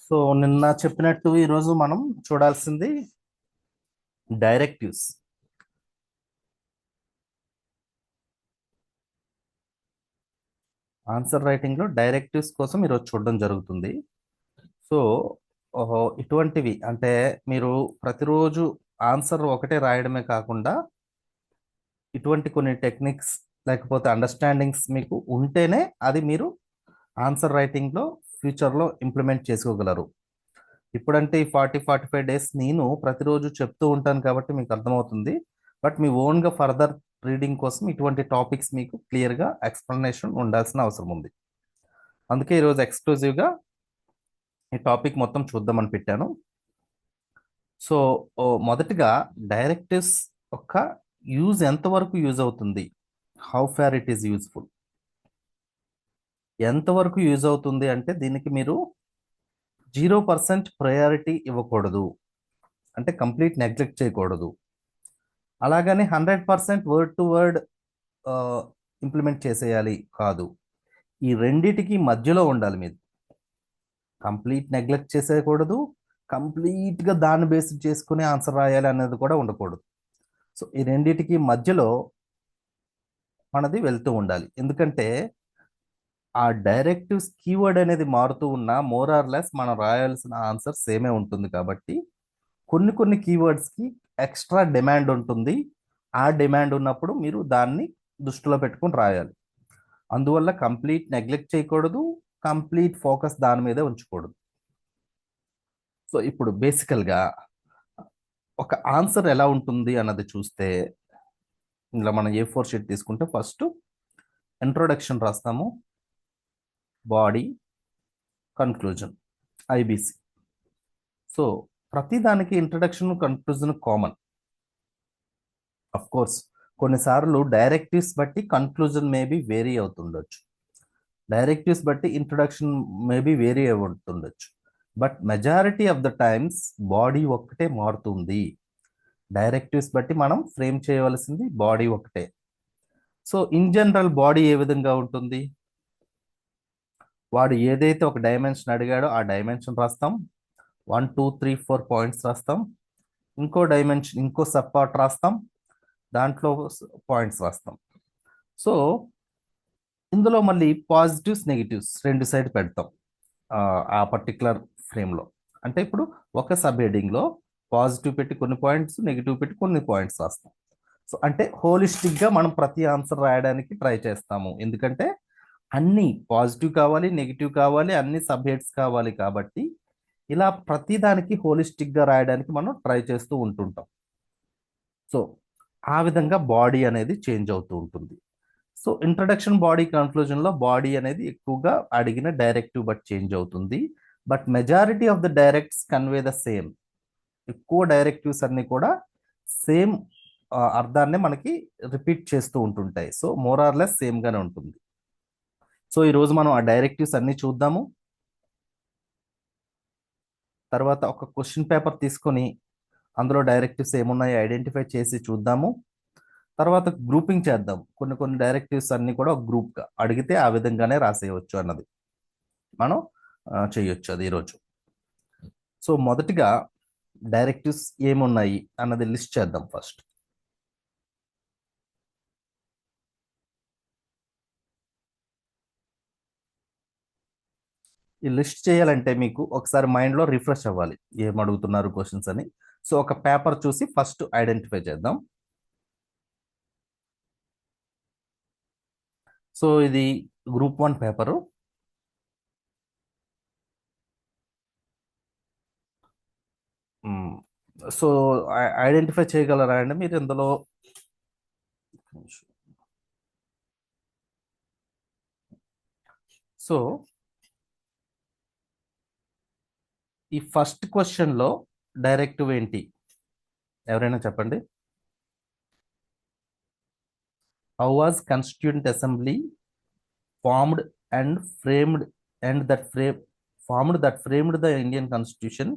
So నిన్న చెప్పినట్టు ఈరోజు మనం చూడాల్సింది డైరెక్టివ్స్. ఆన్సర్ రైటింగ్ లో డైరెక్టివ్స్ కోసం ఈరోజు చూడడం జరుగుతుంది. సో ఇటువంటివి అంటే మీరు ప్రతిరోజు ఆన్సర్ ఒకటే రాయడమే కాకుండా ఇటువంటి కొన్ని టెక్నిక్స్ లేకపోతే అండర్స్టాండింగ్స్ మీకు ఉంటేనే అది మీరు ఆన్సర్ రైటింగ్లో ఫ్యూచర్లో ఇంప్లిమెంట్ చేసుకోగలరు. ఇప్పుడంటే ఈ 45 డేస్ నేను ప్రతిరోజు చెప్తూ ఉంటాను కాబట్టి మీకు అర్థమవుతుంది. బట్ మీ ఓన్గా ఫర్దర్ రీడింగ్ కోసం ఇటువంటి టాపిక్స్ మీకు క్లియర్గా ఎక్స్ప్లెనేషన్ ఉండాల్సిన అవసరం ఉంది. అందుకే ఈరోజు ఎక్స్క్లూజివ్గా ఈ టాపిక్ మొత్తం చూద్దామని పెట్టాను. సో మొదటిగా డైరెక్టివ్స్ యొక్క యూజ్ ఎంతవరకు యూజ్ అవుతుంది, how far it is useful. ఎంతవరకు యూజ్ అవుతుంది అంటే దీనికి మీరు 0% ప్రయారిటీ ఇవ్వకూడదు, అంటే కంప్లీట్ నెగ్లెక్ట్ చేయకూడదు. అలాగని 100% వర్డ్ టు వర్డ్ ఇంప్లిమెంట్ చేసేయాలి కాదు. ఈ రెండిటికి మధ్యలో ఉండాలి. మీరు కంప్లీట్ నెగ్లెక్ట్ చేసేయకూడదు, కంప్లీట్గా దాన్ని బేస్ చేసుకుని ఆన్సర్ రాయాలి అనేది కూడా ఉండకూడదు. సో ఈ రెండిటికి మధ్యలో మనది వెళ్తూ ఉండాలి. ఎందుకంటే ఆ డైరెక్టివ్స్ కీవర్డ్ అనేది మారుతూ ఉన్నా మోర్ ఆర్ లెస్ మనం రాయాల్సిన ఆన్సర్ సేమే ఉంటుంది. కాబట్టి కొన్ని కొన్ని కీవర్డ్స్కి ఎక్స్ట్రా డిమాండ్ ఉంటుంది. ఆ డిమాండ్ ఉన్నప్పుడు మీరు దాన్ని దృష్టిలో పెట్టుకొని రాయాలి. అందువల్ల కంప్లీట్ నెగ్లెక్ట్ చేయకూడదు, కంప్లీట్ ఫోకస్ దాని మీదే ఉంచకూడదు. సో ఇప్పుడు బేసికల్గా ఒక ఆన్సర్ ఎలా ఉంటుంది అన్నది చూస్తే, ఇలా మనం A4 షీట్ తీసుకుంటే ఫస్ట్ ఇంట్రొడక్షన్ రాస్తాము, బాడీ, కన్క్లూజన్, IBC. సో ప్రతిదానికి introduction conclusion common. Of course కొన్నిసార్లు డైరెక్టివ్స్ బట్టి కన్క్లూజన్ మేబీ వేరీ అవుతుండొచ్చు, డైరెక్టివ్స్ బట్టి ఇంట్రొడక్షన్ మేబీ వేరీ అవుతుండొచ్చు. But majority of the times body ఒక్కటే మారుతుంది. డైరెక్టివ్స్ బట్టి మనం ఫ్రేమ్ చేయవలసింది బాడీ ఒకటే. సో ఇన్ జనరల్ బాడీ ఏ విధంగా ఉంటుంది, వాడు ఏదైతే ఒక డైమెన్షన్ అడిగాడో ఆ డైమెన్షన్ రాస్తాం, 1 2 3 4 పాయింట్స్ రాస్తాం, ఇంకో డైమెన్షన్ ఇంకో సబ్ పార్ట్ రాస్తాం, దాంట్లో పాయింట్స్ రాస్తాం. సో ఇందులో మళ్ళీ పాజిటివ్స్ నెగిటివ్స్ రెండు సైడ్ పెడతాం ఆ పర్టికులర్ ఫ్రేమ్లో. అంటే ఇప్పుడు ఒక సబ్ హెడింగ్లో పాజిటివ్ పెట్టి కొన్ని పాయింట్స్, నెగిటివ్ పెట్టి కొన్ని పాయింట్స్ రాస్తాం. సో అంటే హోలిస్టిక్గా మనం ప్రతి ఆన్సర్ రాయడానికి ట్రై చేస్తాము. ఎందుకంటే అన్ని పాజిటివ్ కావాలి, నెగిటివ్ కావాలి, అన్ని సబ్ హెడ్స్ కావాలి. కాబట్టి ఇలా ప్రతి దానికి హోలిస్టిక్గా రాయడానికి మనం ట్రై చేస్తూ ఉంటుంటాం. సో ఆ విధంగా బాడీ అనేది చేంజ్ అవుతూ ఉంటుంది. సో ఇంట్రడక్షన్, బాడీ, కన్క్లూజన్లో బాడీ అనేది ఎక్కువగా అడిగిన డైరెక్టివ్ బట్ చేంజ్ అవుతుంది. But majority of the directs convey the same. ఎక్కువ డైరెక్టివ్స్ అన్ని కూడా సేమ్ అర్థాన్ని మనకి రిపీట్ చేస్తూ ఉంటుంటాయి. So more or less same గానే ఉంటుంది. సో ఈరోజు మనం ఆ డైరెక్టివ్స్ అన్ని చూద్దాము. తర్వాత ఒక క్వశ్చన్ పేపర్ తీసుకొని అందులో డైరెక్టివ్స్ ఏమున్నాయో ఐడెంటిఫై చేసి చూద్దాము. తర్వాత గ్రూపింగ్ చేద్దాం. కొన్ని కొన్ని డైరెక్టివ్స్ అన్ని కూడా ఒక గ్రూప్గా అడిగితే ఆ విధంగానే రాసేయవచ్చు అన్నది మనం చేయొచ్చు అది ఈరోజు. సో మొదటిగా డైరెక్టివ్స్ ఏమున్నాయి అన్నది లిస్ట్ చేద్దాం ఫస్ట్. ఈ లిస్ట్ చేయాలంటే మీకు ఒకసారి మైండ్లో రిఫ్రెష్ అవ్వాలి, ఏం అడుగుతున్నారు క్వశ్చన్స్ అని. సో ఒక పేపర్ చూసి ఫస్ట్ ఐడెంటిఫై చేద్దాం. సో ఇది గ్రూప్ 1 పేపరు. సో ఐడెంటిఫై చేయగలరా అండి మీరు ఇందులో? సో ఈ ఫస్ట్ క్వశ్చన్లో డైరెక్టివ్ ఏంటి, ఎవరైనా చెప్పండి. How was constituent assembly formed and framed and that framed the Indian Constitution,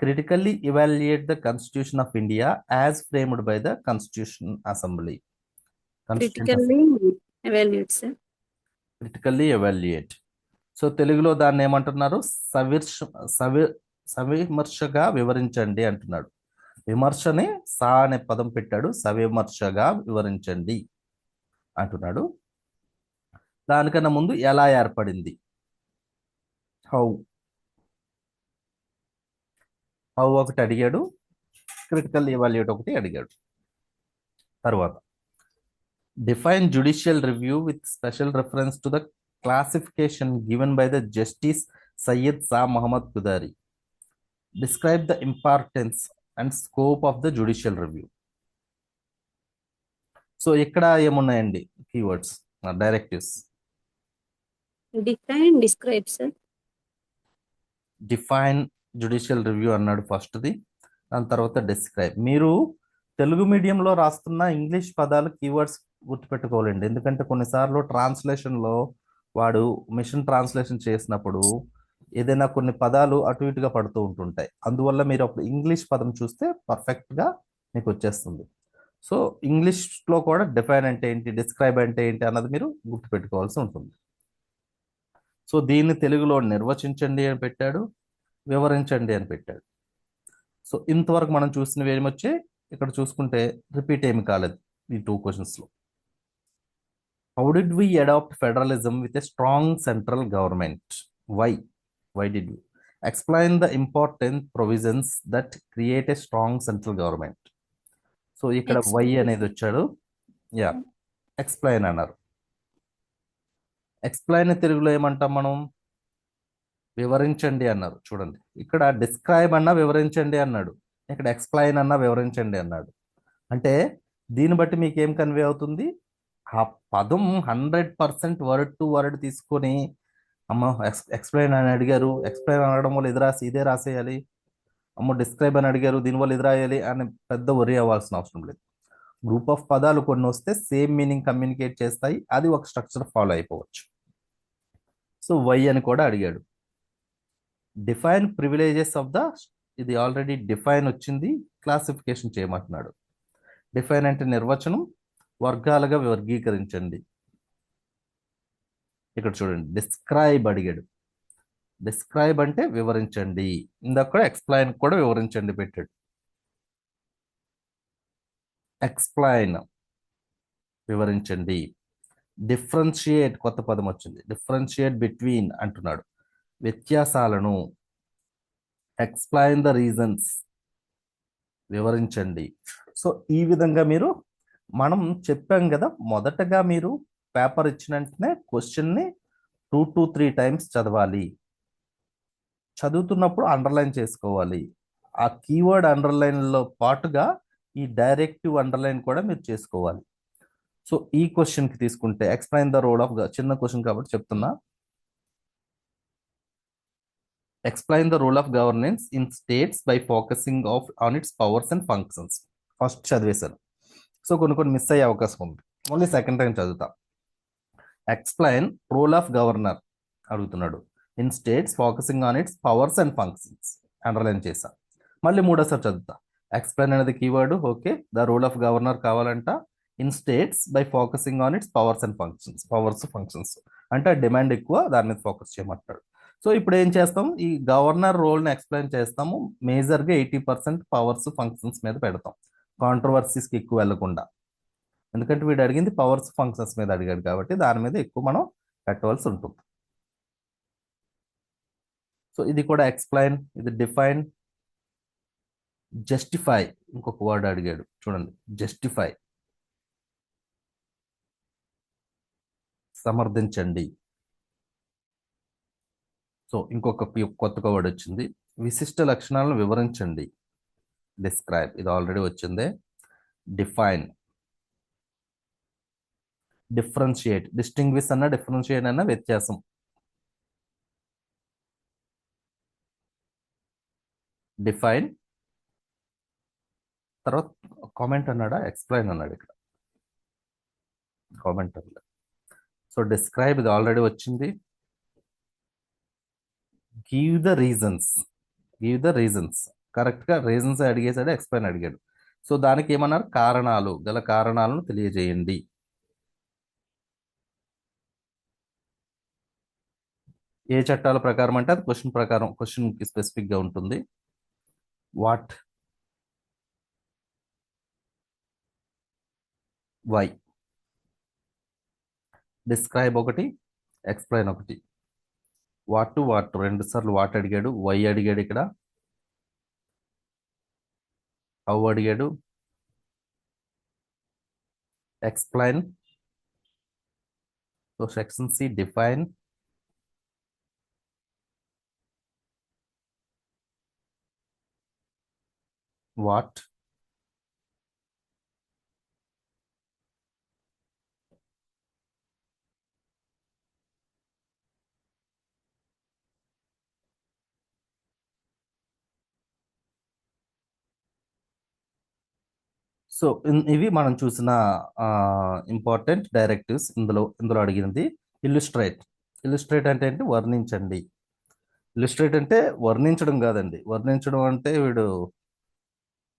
critically evaluate the Constitution of India as framed by the Constitution Assembly. Critically evaluate, sir. Critically evaluate. So తెలుగులో దాన్ని ఏమంటున్నారు? సవిర్ష సవి సవిమర్శగా వివరించండి అంటున్నాడు. విమర్శని సా అనే పదం పెట్టాడు, సవిమర్శగా వివరించండి అంటున్నాడు. దానికన్నా ముందు ఎలా ఏర్పడింది? హౌ. హౌ ఒకటి అడిగాడు, క్రిటికల్ ఎవాల్యూట్ ఒకటి అడిగాడు. తర్వాత define judicial review with special reference to the classification given by the justice Syed Shah Mohammad Quadri. Describe the importance and scope of the judicial review. So ఇక్కడ ఏమున్నాయండి keywords, directives? Define, describe sir. Define judicial review అన్నాడు ఫస్ట్ది, దాని తర్వాత describe. మీరు తెలుగు మీడియంలో రాస్తున్న English పదాలు కీవర్డ్స్ గుర్తుపెట్టుకోవాలండి, ఎందుకంటే కొన్నిసార్లు ట్రాన్స్లేషన్లో వాడు మిషన్ ట్రాన్స్లేషన్ చేసినప్పుడు ఏదైనా కొన్ని పదాలు అటు ఇటుగా పడుతూ ఉంటుంటాయి. అందువల్ల మీరు అప్పుడు ఇంగ్లీష్ పదం చూస్తే పర్ఫెక్ట్గా మీకు వచ్చేస్తుంది. సో ఇంగ్లీష్లో కూడా డిఫైన్ అంటే ఏంటి, డిస్క్రైబ్ అంటే ఏంటి అన్నది మీరు గుర్తుపెట్టుకోవాల్సి ఉంటుంది. సో దీన్ని తెలుగులో నిర్వచించండి అని పెట్టాడు, వివరించండి అని పెట్టాడు. సో ఇంతవరకు మనం చూసినవి ఏమొచ్చి ఇక్కడ చూసుకుంటే రిపీట్ ఏమి కాలేదు ఈ 2 క్వశ్చన్స్లో. How did we adopt federalism with a strong central government? Why did we? Explain the important provisions that create a strong central government. So ఇక్కడ వై అనేది వచ్చాడు. యా, ఎక్స్ప్లెయిన్ అన్నారు. ఎక్స్ప్లెయిన్ తెలుగులో ఏమంటాం మనం? వివరించండి అన్నారు. చూడండి, ఇక్కడ డిస్క్రైబ్ అన్నా వివరించండి అన్నాడు, ఇక్కడ ఎక్స్ప్లెయిన్ అన్నా వివరించండి అన్నాడు. అంటే దీన్ని బట్టి మీకు ఏం కన్వే అవుతుంది? ఆ పదం 100% వర్డ్ టు వర్డ్ తీసుకొని, అమ్మ ఎక్స్ప్లెయిన్ అని అడిగారు, ఎక్స్ప్లెయిన్ అనడం వల్ల ఇది రాసి ఇదే రాసేయాలి, అమ్మో డిస్క్రైబ్ అని అడిగారు దీనివల్ల ఇది రాయాలి అని పెద్ద వరి అవ్వాల్సిన అవసరం లేదు. గ్రూప్ ఆఫ్ పదాలు కొన్ని వస్తే సేమ్ మీనింగ్ కమ్యూనికేట్ చేస్తాయి, అది ఒక స్ట్రక్చర్ ఫాలో అయిపోవచ్చు. సో వై అని కూడా అడిగాడు. డిఫైన్ ప్రివిలేజెస్ ఆఫ్ ద, ఇది ఆల్రెడీ డిఫైన్ వచ్చింది, క్లాసిఫికేషన్ చేయమంటున్నాడు. డిఫైన్ అంటే నిర్వచనం, వర్గాలుగా వర్గీకరించండి. ఇక్కడ చూడండి డిస్క్రైబ్ అడిగాడు, డిస్క్రైబ్ అంటే వివరించండి. ఇందాక కూడా ఎక్స్ప్లెయిన్ కూడా వివరించండి పెట్టాడు. ఎక్స్ప్లెయిన్ వివరించండి. డిఫరెన్షియేట్ కొత్త పదం వచ్చింది, డిఫరెన్షియేట్ బిట్వీన్ అంటున్నాడు, వ్యత్యాసాలను. ఎక్స్ప్లెయిన్ ద రీజన్స్, వివరించండి. సో ఈ విధంగా మీరు, మనం చెప్పాం కదా మొదటగా మీరు పేపర్ ఇచ్చిన వెంటనే క్వశ్చన్ని 2 to 3 టైమ్స్ చదవాలి. చదువుతున్నప్పుడు అండర్లైన్ చేసుకోవాలి. ఆ కీవర్డ్ అండర్లైన్లో పాటుగా ఈ డైరెక్టివ్ అండర్లైన్ కూడా మీరు చేసుకోవాలి. సో ఈ క్వశ్చన్కి తీసుకుంటే ఎక్స్ప్లెయిన్ ద రోల్ ఆఫ్, చిన్న క్వశ్చన్ కాబట్టి చెప్తున్నా. Explain the role of governance in states by focusing on its powers and functions. First చదివేశాను, సో కొన్ని మిస్ అయ్యే అవకాశం ఉంది. ఓన్లీ సెకండ్ టైం చదువుతా. ఎక్స్ప్లెయిన్ రోల్ ఆఫ్ గవర్నర్ అడుగుతున్నాడు, in states focusing on its powers and functions, underline చేశా. మళ్ళీ మూడోసారి చదువుతా. ఎక్స్ప్లెయిన్ అనేది keyword, okay, the role of governor కావాలంట, in states by focusing on its powers and functions. Powers functions అంటే demand ఎక్కువ, దాని మీద ఫోకస్ చేయమంటాడు. సో ఇప్పుడు ఏం చేస్తాం, ఈ గవర్నర్ రోల్ని ఎక్స్ప్లెయిన్ చేస్తాము. మేజర్గా 80% పవర్స్ ఫంక్షన్స్ మీద పెడతాం, కాంట్రవర్సీస్కి ఎక్కువ వెళ్లకుండా. ఎందుకంటే వీడు అడిగింది పవర్స్ ఫంక్షన్స్ మీద అడిగాడు కాబట్టి దాని మీద ఎక్కువ మనం పెట్టవలసి ఉంటుంది. సో ఇది కూడా ఎక్స్ప్లెయిన్, ఇది డిఫైన్. జస్టిఫై, ఇంకొక వర్డ్ అడిగాడు చూడండి, జస్టిఫై, సమర్థించండి. సో ఇంకొక కొత్తగా వర్డ్ వచ్చింది, విశిష్ట లక్షణాలను వివరించండి. డిస్క్రైబ్, ఇది ఆల్రెడీ వచ్చిందే. డిఫైన్, డిఫరెన్షియేట్, డిస్టింగ్విష్ అన్న డిఫరెన్షియేట్ అన్న వ్యత్యాసం. డిఫైన్, తర్వాత కామెంట్ అన్నాడా, ఎక్స్ప్లెయిన్ అన్నాడు ఇక్కడ, కామెంట్ అన్నాడు. సో డిస్క్రైబ్ ఇది ఆల్రెడీ వచ్చింది. Give the reasons, give the reasons, కరెక్ట్గా రీజన్స్ అడిగేసాడు, ఎక్స్ప్లెయిన్ అడిగాడు. సో దానికి ఏమన్నారు, కారణాలు, గల కారణాలను తెలియజేయండి. ఏ చట్టాల ప్రకారం అంటే అది క్వశ్చన్ ప్రకారం, క్వశ్చన్ కి స్పెసిఫిక్ గా ఉంటుంది. What, why. డిస్క్రైబ్ ఒకటి, ఎక్స్ప్లెయిన్ ఒకటి. వాట్ రెండు సార్లు వాట్ అడిగాడు, వై అడిగాడు, ఇక్కడ హౌ అడిగాడు, explain. So section C define, what, so ఇవి మనం చూసిన ఇంపార్టెంట్ డైరెక్టివ్స్. ఇందులో అడిగినది ఇల్లుస్ట్రేట్. ఇల్లుస్ట్రేట్ అంటే ఏంటి? వర్ణించండి. ఇల్లుస్ట్రేట్ అంటే వర్ణించడం కాదండి. వర్ణించడం అంటే వీడు,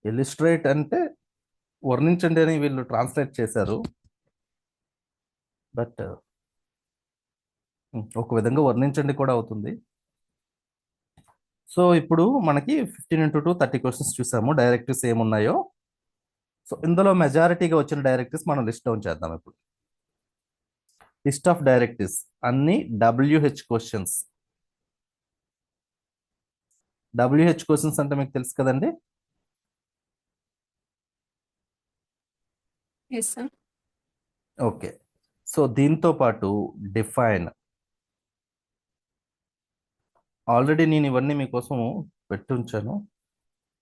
ఇల్లుస్ట్రేట్ అంటే వర్ణించండి అని వీళ్ళు ట్రాన్స్లేట్ చేశారు. బట్ ఒక విధంగా వర్ణించండి కూడా అవుతుంది. సో ఇప్పుడు మనకి 15 x 2 30 క్వశ్చన్స్ చూసాము, డైరెక్టివ్స్ ఏమున్నాయో. సో ఇందులో మెజారిటీగా వచ్చిన డైరెక్టివ్స్ మనం లిస్ట్ డౌన్ చేద్దాం ఇప్పుడు. లిస్ట్ ఆఫ్ డైరెక్టివ్స్ అన్ని WH క్వశ్చన్స్. WH క్వశ్చన్స్ అంటే మీకు తెలుసు కదండి. Yes sir. ఓకే. సో దీంతో పాటు డిఫైన్. ఆల్రెడీ నేను ఇవన్నీ మీకోసం పెట్టి ఉంచాను,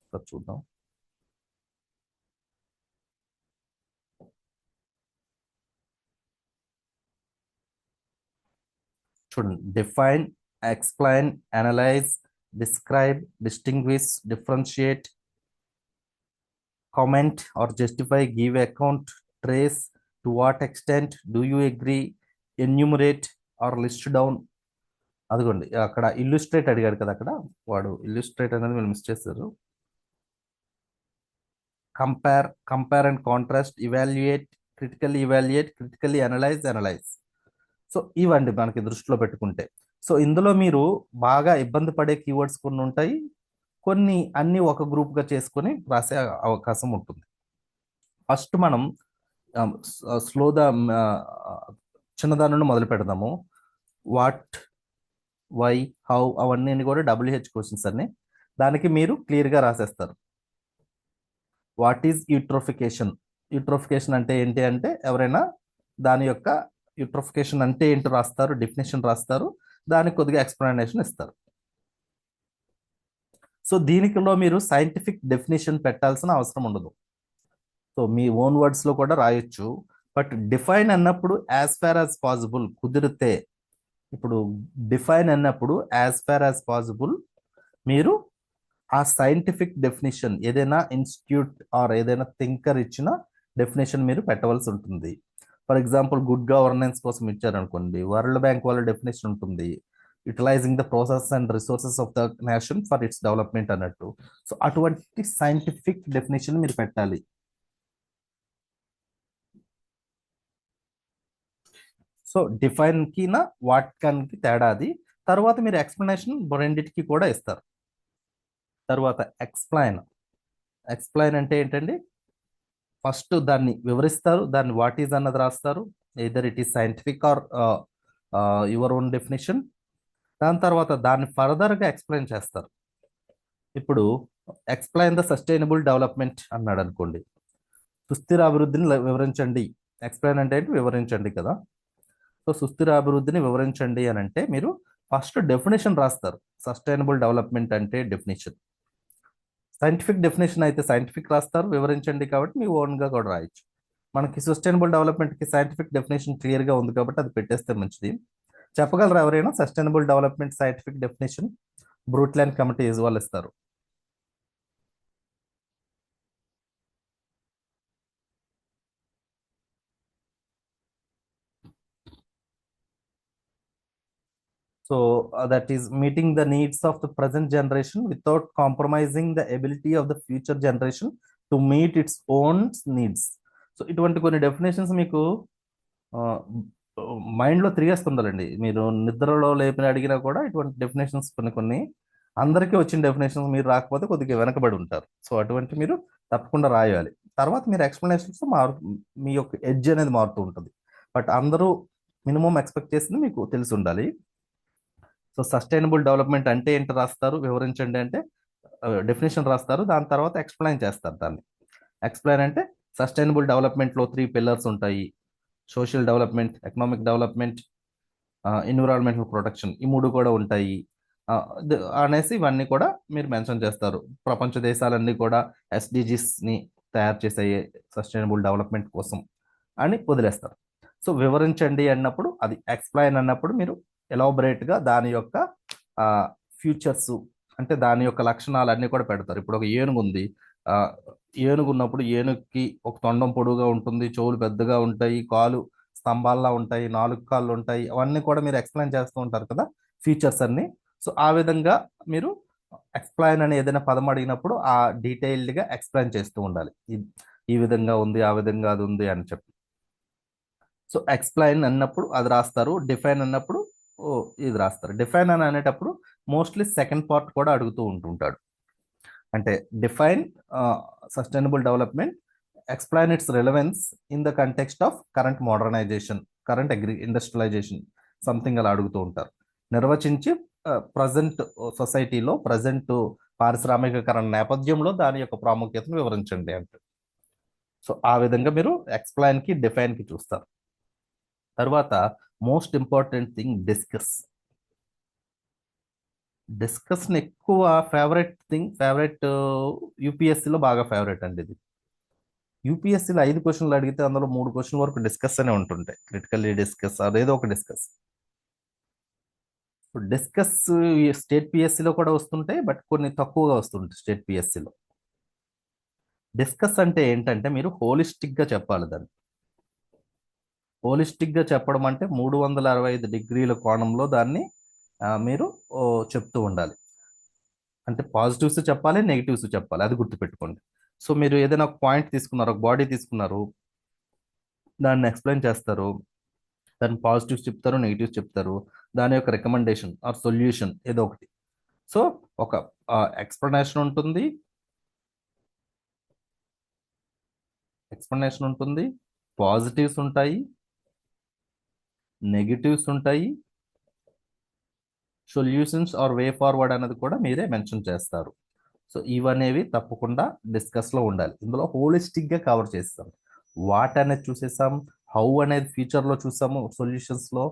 ఒకసారి చూద్దాం. చూడండి, define, explain, analyse, describe, distinguish, differentiate, comment or justify, give account, trace, to what extent, do you agree, enumerate or list down. అదిగోండి అక్కడ ఇల్లుస్ట్రేట్ అడిగాడు కదా, అక్కడ వాడు ఇల్లుస్ట్రేట్ అనేది వీళ్ళు మిస్ చేశారు. Compare and contrast, evaluate, critically analyse. So ఇవండి మనకి దృష్టిలో పెట్టుకుంటే. సో ఇందులో మీరు బాగా ఇబ్బంది పడే కీవర్డ్స్ కొన్ని ఉంటాయి, కొన్ని అన్ని ఒక గ్రూప్గా చేసుకొని రాసే అవకాశం ఉంటుంది. ఫస్ట్ మనం స్లోగా చిన్నదాని నుండి మొదలు పెడదాము. వాట్, వై, హౌ అవన్నీ కూడా WH క్వశ్చన్స్ అన్ని. దానికి మీరు క్లియర్గా రాసేస్తారు. What is eutrophication? యూట్రోఫికేషన్ అంటే ఏంటి అంటే, ఎవరైనా దాని యొక్క యూట్రోఫికేషన్ అంటే ఏంటో రాస్తారు, డెఫినేషన్ రాస్తారు, దానికి కొద్దిగా ఎక్స్ప్లెనేషన్ ఇస్తారు. సో దీనికిలో మీరు సైంటిఫిక్ డెఫినేషన్ పెట్టాల్సిన అవసరం ఉండదు. సో మీ ఓన్ వర్డ్స్లో కూడా రాయొచ్చు. బట్ డిఫైన్ అన్నప్పుడు యాజ్ ఫార్ యాజ్ పాసిబుల్ కుదిరితే, ఇప్పుడు డిఫైన్ అన్నప్పుడు యాజ్ ఫార్ యాజ్ పాసిబుల్ మీరు ఆ సైంటిఫిక్ డెఫినేషన్ ఏదైనా ఇన్స్టిట్యూట్ ఆర్ ఏదైనా థింకర్ ఇచ్చిన డెఫినేషన్ మీరు పెట్టవలసి ఉంటుంది. ఫర్ ఎగ్జాంపుల్ గుడ్ గవర్నెన్స్ కోసం ఇచ్చారనుకోండి, వరల్డ్ బ్యాంక్ వాళ్ళ డెఫినేషన్ ఉంటుంది, utilising the process and resources of the nation for its development అన్నట్టు. సో అటువంటి సైంటిఫిక్ డెఫినేషన్ మీరు పెట్టాలి. సో డిఫైన్ కి నా వాట్ కి తేడా అది. తర్వాత మీరు ఎక్స్ప్లెనేషన్ రెండింటికి కూడా ఇస్తారు. తర్వాత ఎక్స్ప్లెయిన్ అంటే ఏంటండి? ఫస్ట్ దాన్ని వివరిస్తారు, దాన్ని వాట్ ఈజ్ అన్నది రాస్తారు, either it is scientific or your own definition. దాని తర్వాత దాన్ని ఫర్దర్గా ఎక్స్ప్లెయిన్ చేస్తారు. ఇప్పుడు ఎక్స్ప్లెయిన్ ద సస్టైనబుల్ డెవలప్మెంట్ అన్నాడు అనుకోండి, సుస్థిర అభివృద్ధిని వివరించండి. ఎక్స్ప్లెయిన్ అంటే ఏంటి? వివరించండి కదా. సో సుస్థిర అభివృద్ధిని వివరించండి అని అంటే మీరు ఫస్ట్ డెఫినేషన్ రాస్తారు. సస్టైనబుల్ డెవలప్మెంట్ అంటే డెఫినేషన్. సైంటిఫిక్ డెఫినేషన్ అయితే సైంటిఫిక్ రాస్తారు, వివరించండి కాబట్టి మీ ఓన్గా కూడా రాయొచ్చు. మనకి సస్టైనబుల్ డెవలప్మెంట్కి సైంటిఫిక్ డెఫినేషన్ క్లియర్గా ఉంది కాబట్టి అది పెట్టేస్తే మంచిది. చెప్పగలరా ఎవరైనా sustainable development scientific definition? Brundtland committee వాళ్ళు ఇస్తారు. So that is meeting the needs of the present generation without compromising the ability of the future generation to meet its own needs. So ఇటువంటి కొన్ని డెఫినేషన్స్ మీకు మైండ్లో తిరిగేస్తుండాలండి. మీరు నిద్రలో లేపిన అడిగినా కూడా ఇటువంటి డెఫినేషన్స్ కొన్ని కొన్ని అందరికీ వచ్చిన డెఫినేషన్స్ మీరు రాకపోతే కొద్దిగా వెనకబడి ఉంటారు. సో అటువంటి మీరు తప్పకుండా రాయాలి. తర్వాత మీరు ఎక్స్ప్లెనేషన్స్ మీ యొక్క ఎడ్జ్ అనేది మారుతూ ఉంటుంది. బట్ అందరూ మినిమం ఎక్స్పెక్ట్ చేసింది మీకు తెలిసి ఉండాలి. సో సస్టైనబుల్ డెవలప్మెంట్ అంటే ఏంటి రాస్తారు, వివరించండి అంటే డెఫినేషన్ రాస్తారు, దాని తర్వాత ఎక్స్ప్లెయిన్ చేస్తారు దాన్ని. ఎక్స్ప్లెయిన్ అంటే సస్టైనబుల్ డెవలప్మెంట్లో 3 పిల్లర్స్ ఉంటాయి: social development, economic development, environmental protection, ఈ 3 కూడా ఉంటాయి అనేసి ఇవన్నీ కూడా మీరు మెన్షన్ చేస్తారు. ప్రపంచ దేశాలన్నీ కూడా ఎస్డిజిస్ని తయారు చేసే సస్టైనబుల్ డెవలప్మెంట్ కోసం అని వదిలేస్తారు. సో వివరించండి అన్నప్పుడు, అది ఎక్స్ప్లెయిన్ అన్నప్పుడు మీరు ఎలాబొరేట్గా దాని యొక్క ఫ్యూచర్స్ అంటే దాని యొక్క లక్షణాలు అన్నీ కూడా పెడతారు. ఇప్పుడు ఒక ఏనుగు ఉంది. ఆ, ఏనుగు ఉన్నప్పుడు ఏనుగుకి ఒక తొండం పొడుగుగా ఉంటుంది, చెవులు పెద్దగా ఉంటాయి, కాలు స్తంభాల్లా ఉంటాయి, 4 కాళ్ళు ఉంటాయి, అవన్నీ కూడా మీరు ఎక్స్ప్లెయిన్ చేస్తూ ఉంటారు కదా, ఫీచర్స్ అన్ని. సో ఆ విధంగా మీరు ఎక్స్ప్లెయిన్ అని ఏదైనా పదం అడిగినప్పుడు ఆ డీటెయిల్డ్గా ఎక్స్ప్లెయిన్ చేస్తూ ఉండాలి. ఈ విధంగా ఉంది, ఆ విధంగా అది ఉంది అని చెప్పి. సో ఎక్స్ప్లెయిన్ అన్నప్పుడు అది రాస్తారు, డిఫైన్ అన్నప్పుడు ఇది రాస్తారు. డిఫైన్ అని అనేటప్పుడు మోస్ట్లీ సెకండ్ పార్ట్ కూడా అడుగుతూ ఉంటుంటాడు. అంటే define sustainable development, explain its relevance in the context of current modernisation, current industrialisation, something అలా అడుగుతూ ఉంటారు. నిర్వచించి ప్రజెంట్ సొసైటీలో, ప్రజెంట్ పారిశ్రామికీకరణ నేపథ్యంలో దాని యొక్క ప్రాముఖ్యతను వివరించండి అంటే. సో ఆ విధంగా మీరు ఎక్స్ప్లెయిన్కి, డిఫైన్కి చూస్తారు. తర్వాత most important thing discuss. Discussion ఎక్కువ ఫేవరెట్ యూపీఎస్సీలో బాగా ఫేవరెట్ అండి ఇది. యూపీఎస్సీలో 5 క్వశ్చన్లు అడిగితే అందులో 3 క్వశ్చన్ వరకు డిస్కస్ అనే ఉంటుంటాయి. క్రిటికల్లీ డిస్కస్ అదేదో ఒక డిస్కస్. డిస్కస్ స్టేట్ పిఎస్సిలో కూడా వస్తుంటాయి, బట్ కొన్ని తక్కువగా వస్తుంటాయి స్టేట్ పిఎస్సిలో. డిస్కస్ అంటే ఏంటంటే మీరు హోలిస్టిక్గా చెప్పాలి దాన్ని. హోలిస్టిక్గా చెప్పడం అంటే 365 డిగ్రీల కోణంలో దాన్ని మీరు చెప్తూ ఉండాలి. అంటే పాజిటివ్స్ చెప్పాలి, నెగిటివ్స్ చెప్పాలి, అది గుర్తుపెట్టుకోండి. సో మీరు ఏదైనా ఒక పాయింట్ తీసుకున్నారు, ఒక బాడీ తీసుకున్నారు, దాన్ని ఎక్స్ప్లెయిన్ చేస్తారు, దాని పాజిటివ్స్ చెప్తారు, నెగిటివ్స్ చెప్తారు, దాని యొక్క రికమెండేషన్ ఆర్ సొల్యూషన్ ఏదో ఒకటి. సో ఒక ఎక్స్ప్లెనేషన్ ఉంటుంది, పాజిటివ్స్ ఉంటాయి, నెగిటివ్స్ ఉంటాయి, సొల్యూషన్స్ ఆర్ వే ఫార్వర్డ్ అనేది కూడా మీరే మెన్షన్ చేస్తారు. సో ఇవనేవి తప్పకుండా డిస్కస్లో ఉండాలి. ఇందులో హోలిస్టిక్గా కవర్ చేస్తాం. వాట్ అనేది చూసేసాం, హౌ అనేది ఫ్యూచర్లో చూసాము సొల్యూషన్స్లో.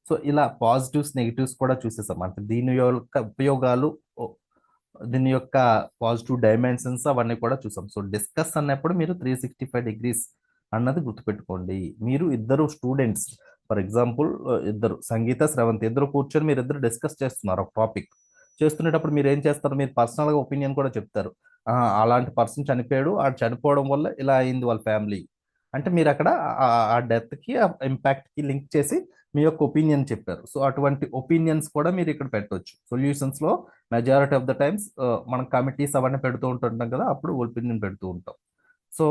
సో ఇలా పాజిటివ్స్, నెగిటివ్స్ కూడా చూసేసాం. అంటే దీని యొక్క ఉపయోగాలు, దీని యొక్క పాజిటివ్ డైమెన్షన్స్ అవన్నీ కూడా చూసాం. సో డిస్కస్ అన్నప్పుడు మీరు 365 డిగ్రీస్ అన్నది గుర్తుపెట్టుకోండి. మీరు ఇద్దరు స్టూడెంట్స్, ఫర్ ఎగ్జాంపుల్ ఇద్దరు సంగీత, శ్రవంత్ ఇద్దరు కూర్చొని మీరు ఇద్దరు డిస్కస్ చేస్తున్నారు ఒక టాపిక్. చేస్తున్నప్పుడు మీరు ఏం చేస్తారు, మీరు పర్సనల్గా ఒపీనియన్ కూడా చెప్తారు. అలాంటి పర్సన్ చనిపోయాడు, ఆ చనిపోవడం వల్ల ఇలా అయింది వాళ్ళ ఫ్యామిలీ అంటే, మీరు అక్కడ ఆ డెత్కి, ఆ ఇంపాక్ట్కి లింక్ చేసి మీ యొక్క ఒపీనియన్ చెప్పారు. సో అటువంటి ఒపీనియన్స్ కూడా మీరు ఇక్కడ పెట్టవచ్చు. సొల్యూషన్స్లో మెజారిటీ ఆఫ్ ద టైమ్స్ మనం కమిటీస్ అవన్నీ పెడుతూ ఉంటుంటాం కదా, అప్పుడు ఒపీనియన్ పెడుతూ ఉంటాం. సో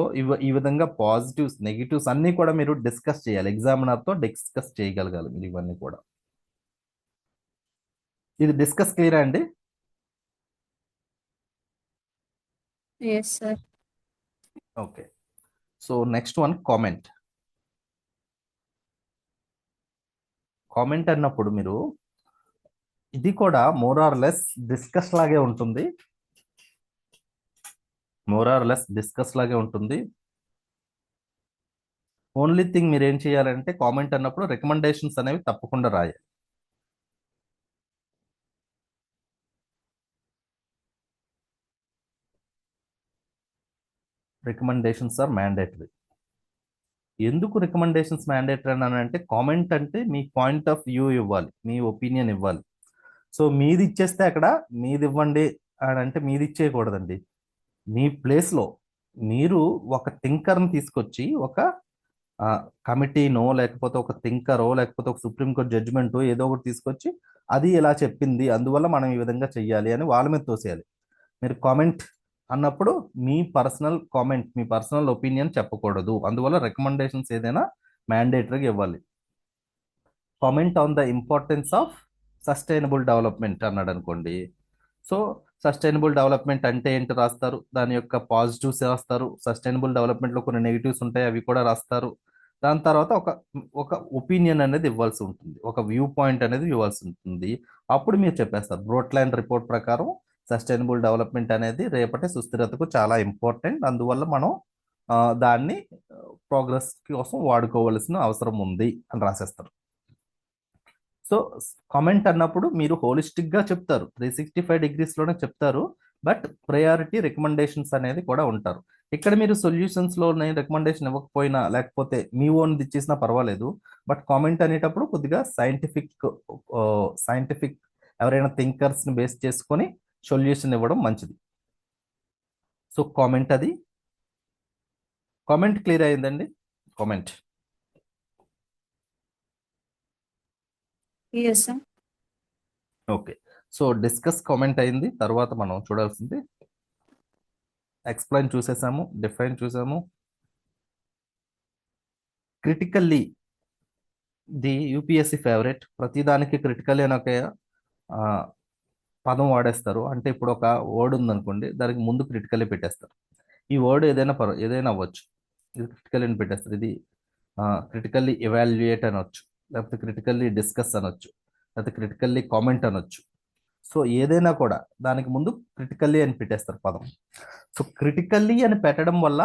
ఈ విధంగా పాజిటివ్స్, నెగిటివ్స్ అన్నీ కూడా మీరు డిస్కస్ చేయాలి. ఎగ్జామినర్తో డిస్కస్ చేయగలగాలి మీరు ఇవన్నీ కూడా. ఇది డిస్కస్ క్లియరా అండి? Yes, sir. Okay. So next one comment. Comment అన్నప్పుడు మీరు ఇది కూడా మోర్ ఆర్ లెస్ డిస్కస్ లాగే ఉంటుంది. ఓన్లీ థింగ్ మీరు ఏం చేయాలంటే కామెంట్ అన్నప్పుడు రికమెండేషన్స్ అనేవి తప్పకుండా రాయాలి. Recommendations are mandatory. ఎందుకు రికమెండేషన్స్ మ్యాండేటరీ అని అంటే, కామెంట్ అంటే మీ పాయింట్ ఆఫ్ వ్యూ ఇవ్వాలి, మీ ఒపీనియన్ ఇవ్వాలి. సో మీది ఇచ్చేస్తే అక్కడ మీది ఇవ్వండి అని అంటే మీది ఇచ్చేయకూడదండి. మీ ప్లేస్లో మీరు ఒక థింకర్ని తీసుకొచ్చి, ఒక కమిటీనో లేకపోతే ఒక థింకరో లేకపోతే ఒక సుప్రీంకోర్టు జడ్జిమెంటో ఏదో ఒకటి తీసుకొచ్చి, అది ఇలా చెప్పింది అందువల్ల మనం ఈ విధంగా చెయ్యాలి అని వాళ్ళ మీద తోసేయాలి. మీరు కామెంట్ అన్నప్పుడు మీ పర్సనల్ కామెంట్, మీ పర్సనల్ ఒపీనియన్ చెప్పకూడదు. అందువల్ల రికమెండేషన్స్ ఏదైనా మ్యాండేటరీగా ఇవ్వాలి. Comment on the importance of sustainable development అన్నాడు అనుకోండి. సో సస్టైనబుల్ డెవలప్మెంట్ అంటే ఏంటి రాస్తారు, దాని యొక్క పాజిటివ్స్ రాస్తారు, సస్టైనబుల్ డెవలప్మెంట్లో కొన్ని నెగిటివ్స్ ఉంటాయి అవి కూడా రాస్తారు. దాని తర్వాత ఒక ఒక ఒపీనియన్ అనేది ఇవ్వాల్సి ఉంటుంది, ఒక వ్యూ పాయింట్ అనేది ఇవ్వాల్సి ఉంటుంది. అప్పుడు మీరు చెప్పేస్తారు బ్రోట్ల్యాండ్ రిపోర్ట్ ప్రకారం సస్టైనబుల్ డెవలప్మెంట్ అనేది రేపటి సుస్థిరతకు చాలా ఇంపార్టెంట్, అందువల్ల మనం దాన్ని ప్రోగ్రెస్ కోసం వాడుకోవాల్సిన అవసరం ఉంది అని రాసేస్తారు. సో కామెంట్ అన్నప్పుడు మీరు holistic గా చెప్తారు, 365 degrees లోనే చెప్తారు, బట్ ప్రయారిటీ రికమెండేషన్స్ అనేది కూడా ఉంటారు. ఇక్కడ మీరు సొల్యూషన్స్లోనే రికమెండేషన్ ఇవ్వకపోయినా లేకపోతే మీ ఓన్ ఇచ్చేసినా పర్వాలేదు, బట్ కామెంట్ అనేటప్పుడు కొద్దిగా సైంటిఫిక్ ఎవరైనా థింకర్స్ని బేస్ చేసుకొని సొల్యూషన్ ఇవ్వడం మంచిది. సో కామెంట్ అది. కామెంట్ క్లియర్ అయిందండి? Comment Yes, sir. Okay. So discuss comment అయింది. తర్వాత మనం చూడాల్సింది ఎక్స్ప్లెయిన్ చూసేసాము, డిఫైన్ చూసాము. క్రిటికల్లీ ది యూపీఎస్సి ఫేవరెట్, ప్రతిదానికి క్రిటికల్లీ అని ఒక ఆ, పదం వాడేస్తారు. అంటే ఇప్పుడు ఒక వర్డ్ ఉందనుకోండి, దానికి ముందు క్రిటికల్లీ పెట్టేస్తారు. ఈ వర్డ్ ఏదైనా అవ్వచ్చు, ఇది క్రిటికల్లీ అని పెట్టేస్తారు. ఇది క్రిటికల్లీ ఎవాల్యుయేట్ అనొచ్చు, లేకపోతే క్రిటికల్లీ డిస్కస్ అనొచ్చు, లేకపోతే క్రిటికల్లీ కామెంట్ అనొచ్చు. సో ఏదైనా కూడా దానికి ముందు క్రిటికల్లీ అని పెట్టేస్తారు పదం. సో క్రిటికల్లీ అని పెట్టడం వల్ల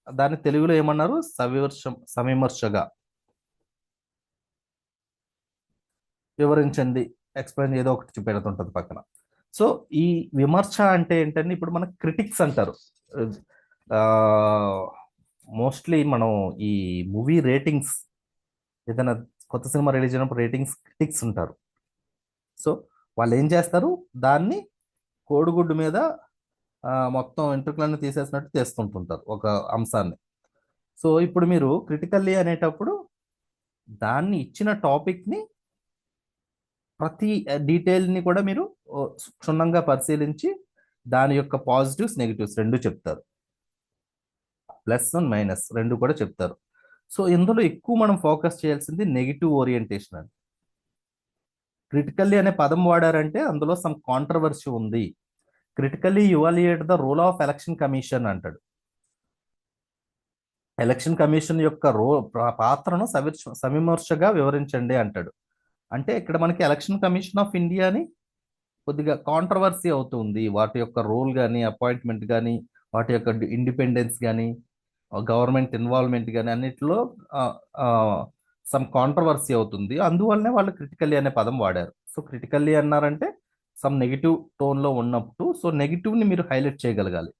దాన్ని తెలుగులో ఏమన్నారు, సవిమర్శగా వివరించండి, ఎక్స్ప్లెయిన్ ఏదో ఒకటి పెడుతుంటది పక్కన. సో ఈ విమర్శ అంటే ఏంటంటే ఇప్పుడు మన క్రిటిక్స్ అంటారు. మోస్ట్లీ మనం ఈ మూవీ రేటింగ్స్, ఏదైనా కొత్త సినిమా రిలీజ్ అయినప్పుడు రేటింగ్స్ క్రిటిక్స్ ఉంటారు. సో వాళ్ళు ఏం చేస్తారు, దాన్ని కోడిగుడ్డు మీద మొత్తం వెంట్రుకలన్నీ తీసేసినట్టు చేస్తుంటుంటారు ఒక అంశాన్ని. సో ఇప్పుడు మీరు క్రిటికల్లీ అనేటప్పుడు దాన్ని ఇచ్చిన టాపిక్ని ప్రతి డీటెయిల్ని కూడా మీరు క్షుణ్ణంగా పరిశీలించి దాని యొక్క పాజిటివ్స్ నెగిటివ్స్ రెండు చెప్తారు, ప్లస్ అండ్ మైనస్ రెండు కూడా చెప్తారు. సో ఇందులో ఎక్కువ మనం ఫోకస్ చేయాల్సింది నెగిటివ్ ఓరియంటేషన్ అని. క్రిటికల్లీ అనే పదం వాడారంటే అందులో సమ్ కాంట్రవర్సీ ఉంది. Critically evaluate the role of election commission అంటాడు. ఎలక్షన్ కమిషన్ యొక్క పాత్రను సవిమర్శగా వివరించండి అంటాడు. అంటే ఇక్కడ మనకి ఎలక్షన్ కమిషన్ ఆఫ్ ఇండియాని కొద్దిగా కాంట్రవర్సీ అవుతుంది, వాటి యొక్క రోల్ కానీ అపాయింట్మెంట్ కానీ వాటి యొక్క ఇండిపెండెన్స్ కానీ గవర్నమెంట్ ఇన్వాల్వ్మెంట్ కానీ అన్నిటిలో సమ్ కాంట్రవర్సీ అవుతుంది. అందువల్లనే వాళ్ళు క్రిటికల్లీ అనే పదం వాడారు. సో క్రిటికల్లీ అన్నారంటే సమ్ నెగిటివ్ టోన్లో ఉన్నప్పుడు, సో నెగిటివ్ని మీరు హైలైట్ చేయగలగాలి.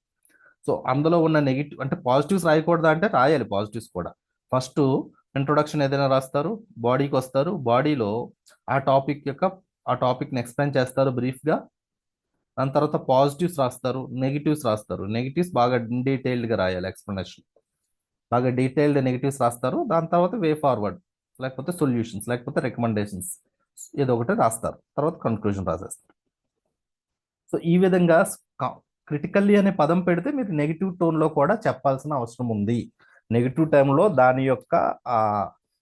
సో అందులో ఉన్న నెగిటివ్ అంటే పాజిటివ్స్ రాయకూడదా అంటే రాయాలి పాజిటివ్స్ కూడా. ఫస్ట్ ఇంట్రొడక్షన్ ఏదైనా రాస్తారు, బాడీకి వస్తారు, బాడీలో ఆ టాపిక్ని ఎక్స్ప్లెయిన్ చేస్తారు బ్రీఫ్గా. దాని తర్వాత పాజిటివ్స్ రాస్తారు, నెగిటివ్స్ రాస్తారు. నెగిటివ్స్ బాగా డీటెయిల్డ్గా రాయాలి, ఎక్స్ప్లెనేషన్ బాగా డీటెయిల్డ్ నెగిటివ్స్ రాస్తారు. దాని తర్వాత వే ఫార్వర్డ్, లేకపోతే సొల్యూషన్స్, లేకపోతే రికమెండేషన్స్ ఏదో ఒకటి రాస్తారు. తర్వాత కన్క్లూజన్ రాసేస్తారు. సో ఈ విధంగా క్రిటికల్లీ అనే పదం పెడితే మీరు నెగిటివ్ టోన్లో కూడా చెప్పాల్సిన అవసరం ఉంది. నెగిటివ్ టైంలో దాని యొక్క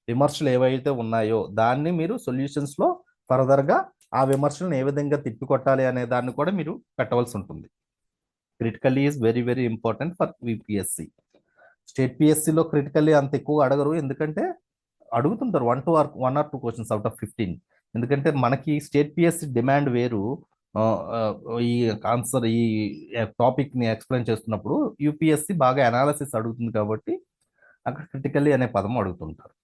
విమర్శలు ఏవైతే ఉన్నాయో దాన్ని మీరు సొల్యూషన్స్లో ఫర్దర్గా ఆ విమర్శలను ఏ విధంగా తిప్పికొట్టాలి అనే దాన్ని కూడా మీరు పెట్టవలసి ఉంటుంది. Critically is very very important for UPSC. State పిఎస్సిలో క్రిటికల్లీ అంత ఎక్కువ అడగరు, ఎందుకంటే అడుగుతుంటారు 1 or 2 క్వశ్చన్స్ అవుట్ ఆఫ్ 15. ఎందుకంటే మనకి స్టేట్ పిఎస్సి డిమాండ్ వేరు. ఈ ఆన్సర్ ఈ టాపిక్ని ఎక్స్ప్లెయిన్ చేస్తున్నప్పుడు యూపీఎస్సి బాగా అనాలిసిస్ అడుగుతుంది కాబట్టి అక్కడ క్రిటికల్లీ అనే పదం అడుగుతుంటారు.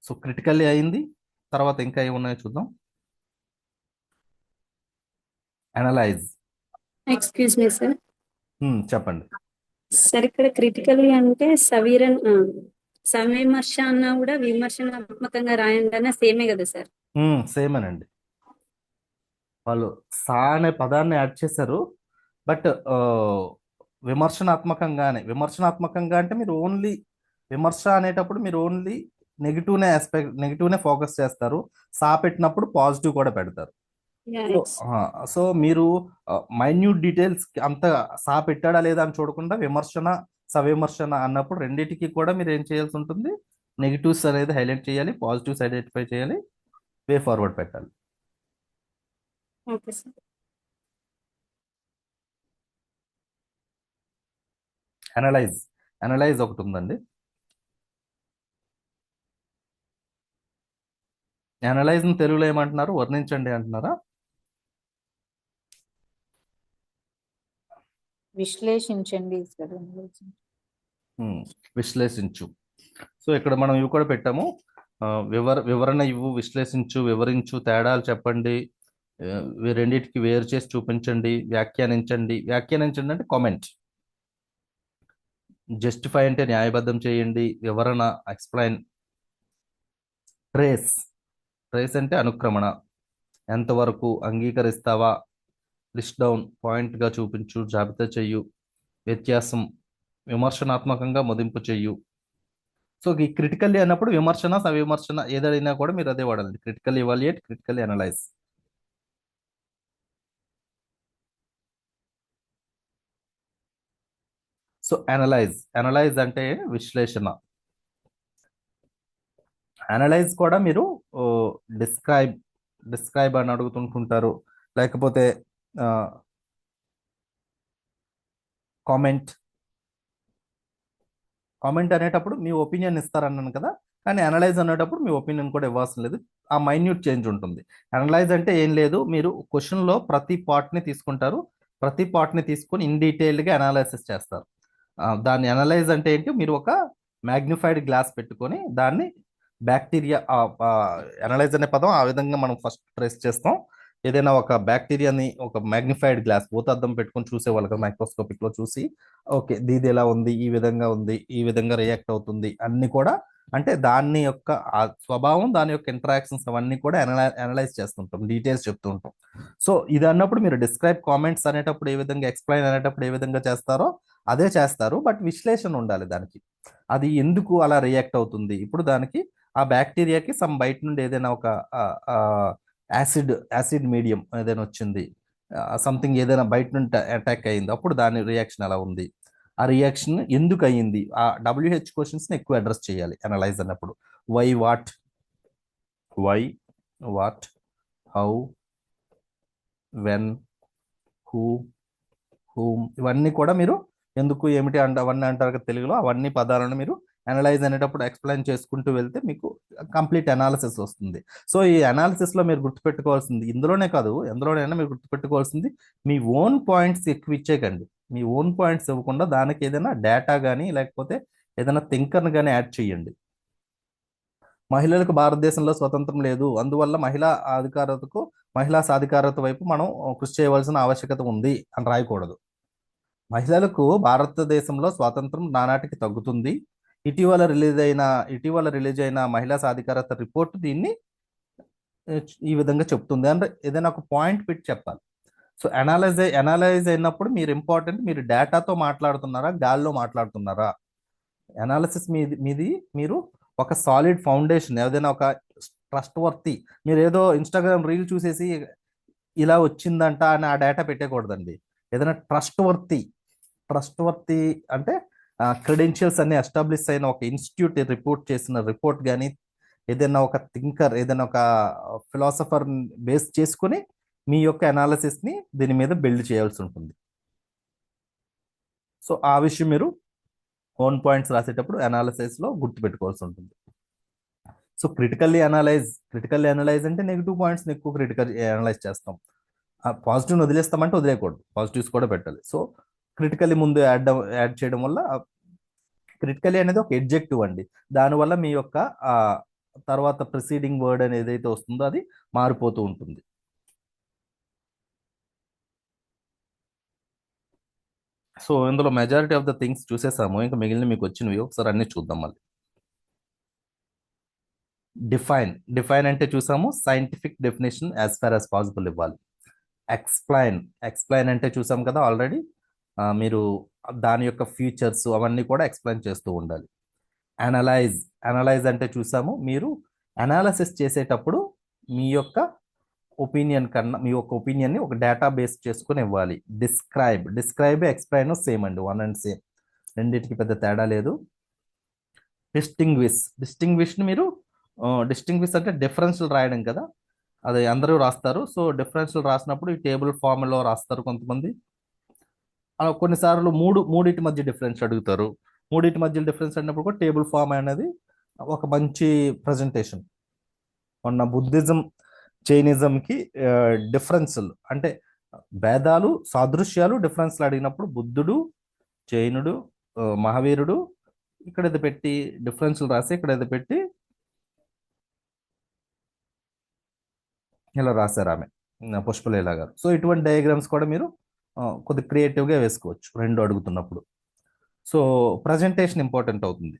సో క్రిటికల్లీ అయింది. తర్వాత ఇంకా ఏమున్నాయో చూద్దాం. అనలైజ్. Excuse me, sir. చెప్పండి. సార్ ఇక్కడ క్రిటికల్లీ అంటే సవిమర్శ అన్నా కూడా విమర్శనాత్మకంగా రాయండి అన్న సేమే కదా సార్? సేమేనండి. వాళ్ళు సా అనే పదాన్ని యాడ్ చేశారు, బట్ విమర్శనాత్మకంగా అంటే మీరు ఓన్లీ విమర్శ అనేటప్పుడు మీరు ఓన్లీ నెగిటివ్నే ఫోకస్ చేస్తారు. సా పెట్టినప్పుడు పాజిటివ్ కూడా పెడతారు. సో మీరు మైన్యూట్ డీటెయిల్స్ అంత సా పెట్టాడా లేదా అని చూడకుండా సవిమర్శన అన్నప్పుడు రెండింటికి కూడా మీరు ఏం చేయాల్సి ఉంటుంది, నెగిటివ్స్ అనేది హైలైట్ చేయాలి, పాజిటివ్స్ ఐడెంటిఫై చేయాలి, వే ఫార్వర్డ్ పెట్టాలి. Okay sir. అనలైజ్, అనలైజ్ ఒకటి ఉందండి. అనలైజ్ ని తెలుగులో ఏమంటున్నారు? వర్ణించండి అంటున్నారా? విశ్లేషించండి సార్. విశ్లేషించు. సో ఇక్కడ మనం ఇవి కూడా పెట్టాము. వివరణ ఇవ్వు, విశ్లేషించు, వివరించు, తేడాలు చెప్పండి, రెండింటికి వేరు చేసి చూపించండి, వ్యాఖ్యానించండి. వ్యాఖ్యానించండి అంటే కామెంట్. జస్టిఫై అంటే న్యాయబద్ధం చేయండి, వివరణ ఎక్స్ప్లెయిన్. ట్రేస్, ట్రేస్ అంటే అనుక్రమణ. ఎంతవరకు అంగీకరిస్తావా, లిస్ట్ డౌన్, పాయింట్గా చూపించు, జాబితా చెయ్యు. వ్యత్యాసం, విమర్శనాత్మకంగా మదింపు చెయ్యు. సో ఈ క్రిటికల్లీ అన్నప్పుడు విమర్శన, సవిమర్శన ఏదైనా కూడా మీరు అదే వాడాలి. Critical evaluate, critical analyse. So analyse, analyse అంటే విశ్లేషణ. అనలైజ్ కూడా మీరు డిస్క్రైబ్, డిస్క్రైబ్ అని అడుగుతుంటుంటారు, లేకపోతే కామెంట్. కామెంట్ అనేటప్పుడు మీ ఒపీనియన్ ఇస్తారన్నాను కదా, కానీ అనలైజ్ అనేటప్పుడు మీ ఒపీనియన్ కూడా ఇవ్వాల్సిన లేదు, ఆ మైన్యూట్ చేంజ్ ఉంటుంది. అనలైజ్ అంటే ఏం లేదు, మీరు క్వశ్చన్లో ప్రతి పార్ట్ని తీసుకుంటారు, ప్రతి పార్ట్ని తీసుకొని ఇన్ డీటెయిల్డ్గా అనాలైసిస్ చేస్తారు. దాన్ని అనలైజ్ అంటే ఏంటి, మీరు ఒక మ్యాగ్నిఫైడ్ గ్లాస్ పెట్టుకొని దాన్ని బ్యాక్టీరియా, అనలైజ్ అనే పదం ఆ విధంగా మనం ఫస్ట్ ట్రేస్ చేస్తాం. ఏదైనా ఒక బ్యాక్టీరియాని ఒక మ్యాగ్నిఫైడ్ గ్లాస్, భూతద్దం పెట్టుకొని చూసేవాళ్ళు కదా, మైక్రోస్కోపిక్ లో చూసి, ఓకే దీది ఎలా ఉంది, ఈ విధంగా ఉంది, ఈ విధంగా రియాక్ట్ అవుతుంది, అన్ని కూడా అంటే దాని యొక్క ఆ స్వభావం, దాని యొక్క ఇంటరాక్షన్స్ అవన్నీ కూడా అనలైజ్ చేస్తుంటాం, డీటెయిల్స్ చెప్తూ ఉంటాం. సో ఇది అన్నప్పుడు మీరు డిస్క్రైబ్, కామెంట్స్ అనేటప్పుడు ఏ విధంగా, ఎక్స్ప్లెయిన్ అనేటప్పుడు ఏ విధంగా చేస్తారో అదే చేస్తారు, బట్ విశ్లేషణ ఉండాలి దానికి. అది ఎందుకు అలా రియాక్ట్ అవుతుంది, ఇప్పుడు దానికి ఆ బ్యాక్టీరియాకి సమ్ బయట నుండి ఏదైనా ఒక యాసిడ్ మీడియం ఏదైనా వచ్చింది, సంథింగ్ ఏదైనా బయట నుండి అటాక్ అయింది, అప్పుడు దాని రియాక్షన్ ఎలా ఉంది, ఆ రియాక్షన్ ఎందుకు అయ్యింది, ఆ WH క్వశ్చన్స్ని ఎక్కువ అడ్రస్ చేయాలి అనలైజ్ అన్నప్పుడు. Why what, how, when, who, whom, ఇవన్నీ కూడా మీరు ఎందుకు, ఏమిటి అవన్నీ అంటారు కదా తెలుగులో, అవన్నీ పదాలను మీరు అనలైజ్ అనేటప్పుడు ఎక్స్ప్లెయిన్ చేసుకుంటూ వెళ్తే మీకు కంప్లీట్ అనాలిసిస్ వస్తుంది. సో ఈ అనాలిసిస్లో మీరు గుర్తుపెట్టుకోవాల్సింది, ఇందులోనే కాదు ఎందులోనైనా మీరు గుర్తుపెట్టుకోవాల్సింది, మీ ఓన్ పాయింట్స్ ఎక్కువ ఇచ్చేకండి. మీ ఓన్ పాయింట్స్ ఇవ్వకుండా దానికి ఏదైనా డేటా కానీ లేకపోతే ఏదైనా థింకర్ని కానీ యాడ్ చేయండి. మహిళలకు భారతదేశంలో స్వతంత్రం లేదు, అందువల్ల మహిళా సాధికారత వైపు మనం కృషి చేయవలసిన ఆవశ్యకత ఉంది అని రాయకూడదు. మహిళలకు భారతదేశంలో స్వాతంత్రం నానాటికి తగ్గుతుంది, ఇటీవల రిలీజ్ అయిన మహిళా సాధికారత రిపోర్ట్ దీన్ని ఈ విధంగా చెప్తుంది అంటే ఏదైనా ఒక పాయింట్ పెట్టి చెప్పాలి. సో అనలైజ్ అయినప్పుడు మీరు ఇంపార్టెంట్, మీరు డేటాతో మాట్లాడుతున్నారా, గాల్లో మాట్లాడుతున్నారా. అనాలిసిస్ మీది మీరు ఒక సాలిడ్ ఫౌండేషన్, ఏదైనా ఒక ట్రస్ట్ వర్తి, మీరు ఏదో ఇన్స్టాగ్రామ్ రీల్ చూసేసి ఇలా వచ్చిందంట అని ఆ డేటా పెట్టకూడదండి. ఏదైనా ట్రస్ట్ వర్తి అంటే క్రెడెన్షియల్స్ అన్ని ఎస్టాబ్లిష్ అయిన ఒక ఇన్స్టిట్యూట్ రిపోర్ట్ చేసిన రిపోర్ట్ కానీ, ఏదైనా ఒక థింకర్, ఏదైనా ఒక ఫిలాసఫర్ బేస్ చేసుకుని మీ యొక్క అనాలిసిస్ని దీని మీద బిల్డ్ చేయాల్సి ఉంటుంది. సో ఆ విషయం మీరు ఓన్ పాయింట్స్ రాసేటప్పుడు అనాలిసిస్లో గుర్తుపెట్టుకోవాల్సి ఉంటుంది. సో క్రిటికల్లీ అనలైజ్ అంటే నెగిటివ్ పాయింట్స్ని ఎక్కువ క్రిటికల్ అనలైజ్ చేస్తాం. పాజిటివ్ని వదిలేస్తామంటే వదిలేయకూడదు, పాజిటివ్స్ కూడా పెట్టాలి. సో క్రిటికల్లీ ముందు యాడ్ చేయడం వల్ల, క్రిటికల్లీ అనేది ఒక ఎడ్జెక్టివ్ అండి, దానివల్ల మీ యొక్క తర్వాత ప్రిసీడింగ్ వర్డ్ అనేది ఏదైతే వస్తుందో అది మారిపోతూ ఉంటుంది. సో ఇందులో మెజారిటీ ఆఫ్ ద థింగ్స్ చూసేసాము, ఇంకా మిగిలిన మీకు వచ్చినవి ఒకసారి అన్ని చూద్దాం మళ్ళీ. డిఫైన్ అంటే చూసాము, scientific definition as far as possible ఇవ్వాలి. ఎక్స్ప్లెయిన్ అంటే చూసాం కదా ఆల్రెడీ, మీరు దాని యొక్క ఫీచర్స్ అవన్నీ కూడా ఎక్స్ప్లెయిన్ చేస్తూ ఉండాలి. అనలైజ్ అంటే చూసాము, మీరు అనాలిసిస్ చేసేటప్పుడు మీ యొక్క ఒపీనియన్ని ఒక డేటా బేస్ చేసుకుని ఇవ్వాలి. డిస్క్రైబ్, ఎక్స్ప్లెయిన్ సేమ్ అండి, వన్ అండ్ సేమ్, రెండింటికి పెద్ద తేడా లేదు. డిస్టింగ్విష్ని మీరు డిస్టింగ్విష్ అంటే డిఫరెన్షియల్ రాయడం కదా, అది అందరూ రాస్తారు. సో డిఫరెన్షియల్ రాసినప్పుడు ఈ టేబుల్ ఫామ్లో రాస్తారు కొంతమంది. అలా కొన్నిసార్లు మూడింటి మధ్య డిఫరెన్స్ అడుగుతారు. మూడింటి మధ్య డిఫరెన్స్ అన్నప్పుడు కూడా టేబుల్ ఫామ్ అనేది ఒక మంచి ప్రజెంటేషన్. మొన్న బుద్ధిజం జైనిజంకి డిఫరెన్స్లు అంటే భేదాలు సాదృశ్యాలు డిఫరెన్స్లు అడిగినప్పుడు బుద్ధుడు జైనుడు మహావీరుడు ఇక్కడ ఇది పెట్టి డిఫరెన్స్లు రాసి ఇక్కడ ఇది పెట్టి ఇలా రాశారు ఆమె పుష్పలీల గారు. సో ఇటువంటి డయాగ్రామ్స్ కూడా మీరు కొద్ది క్రియేటివ్గా వేసుకోవచ్చు రెండు అడుగుతున్నప్పుడు. సో ప్రజెంటేషన్ ఇంపార్టెంట్ అవుతుంది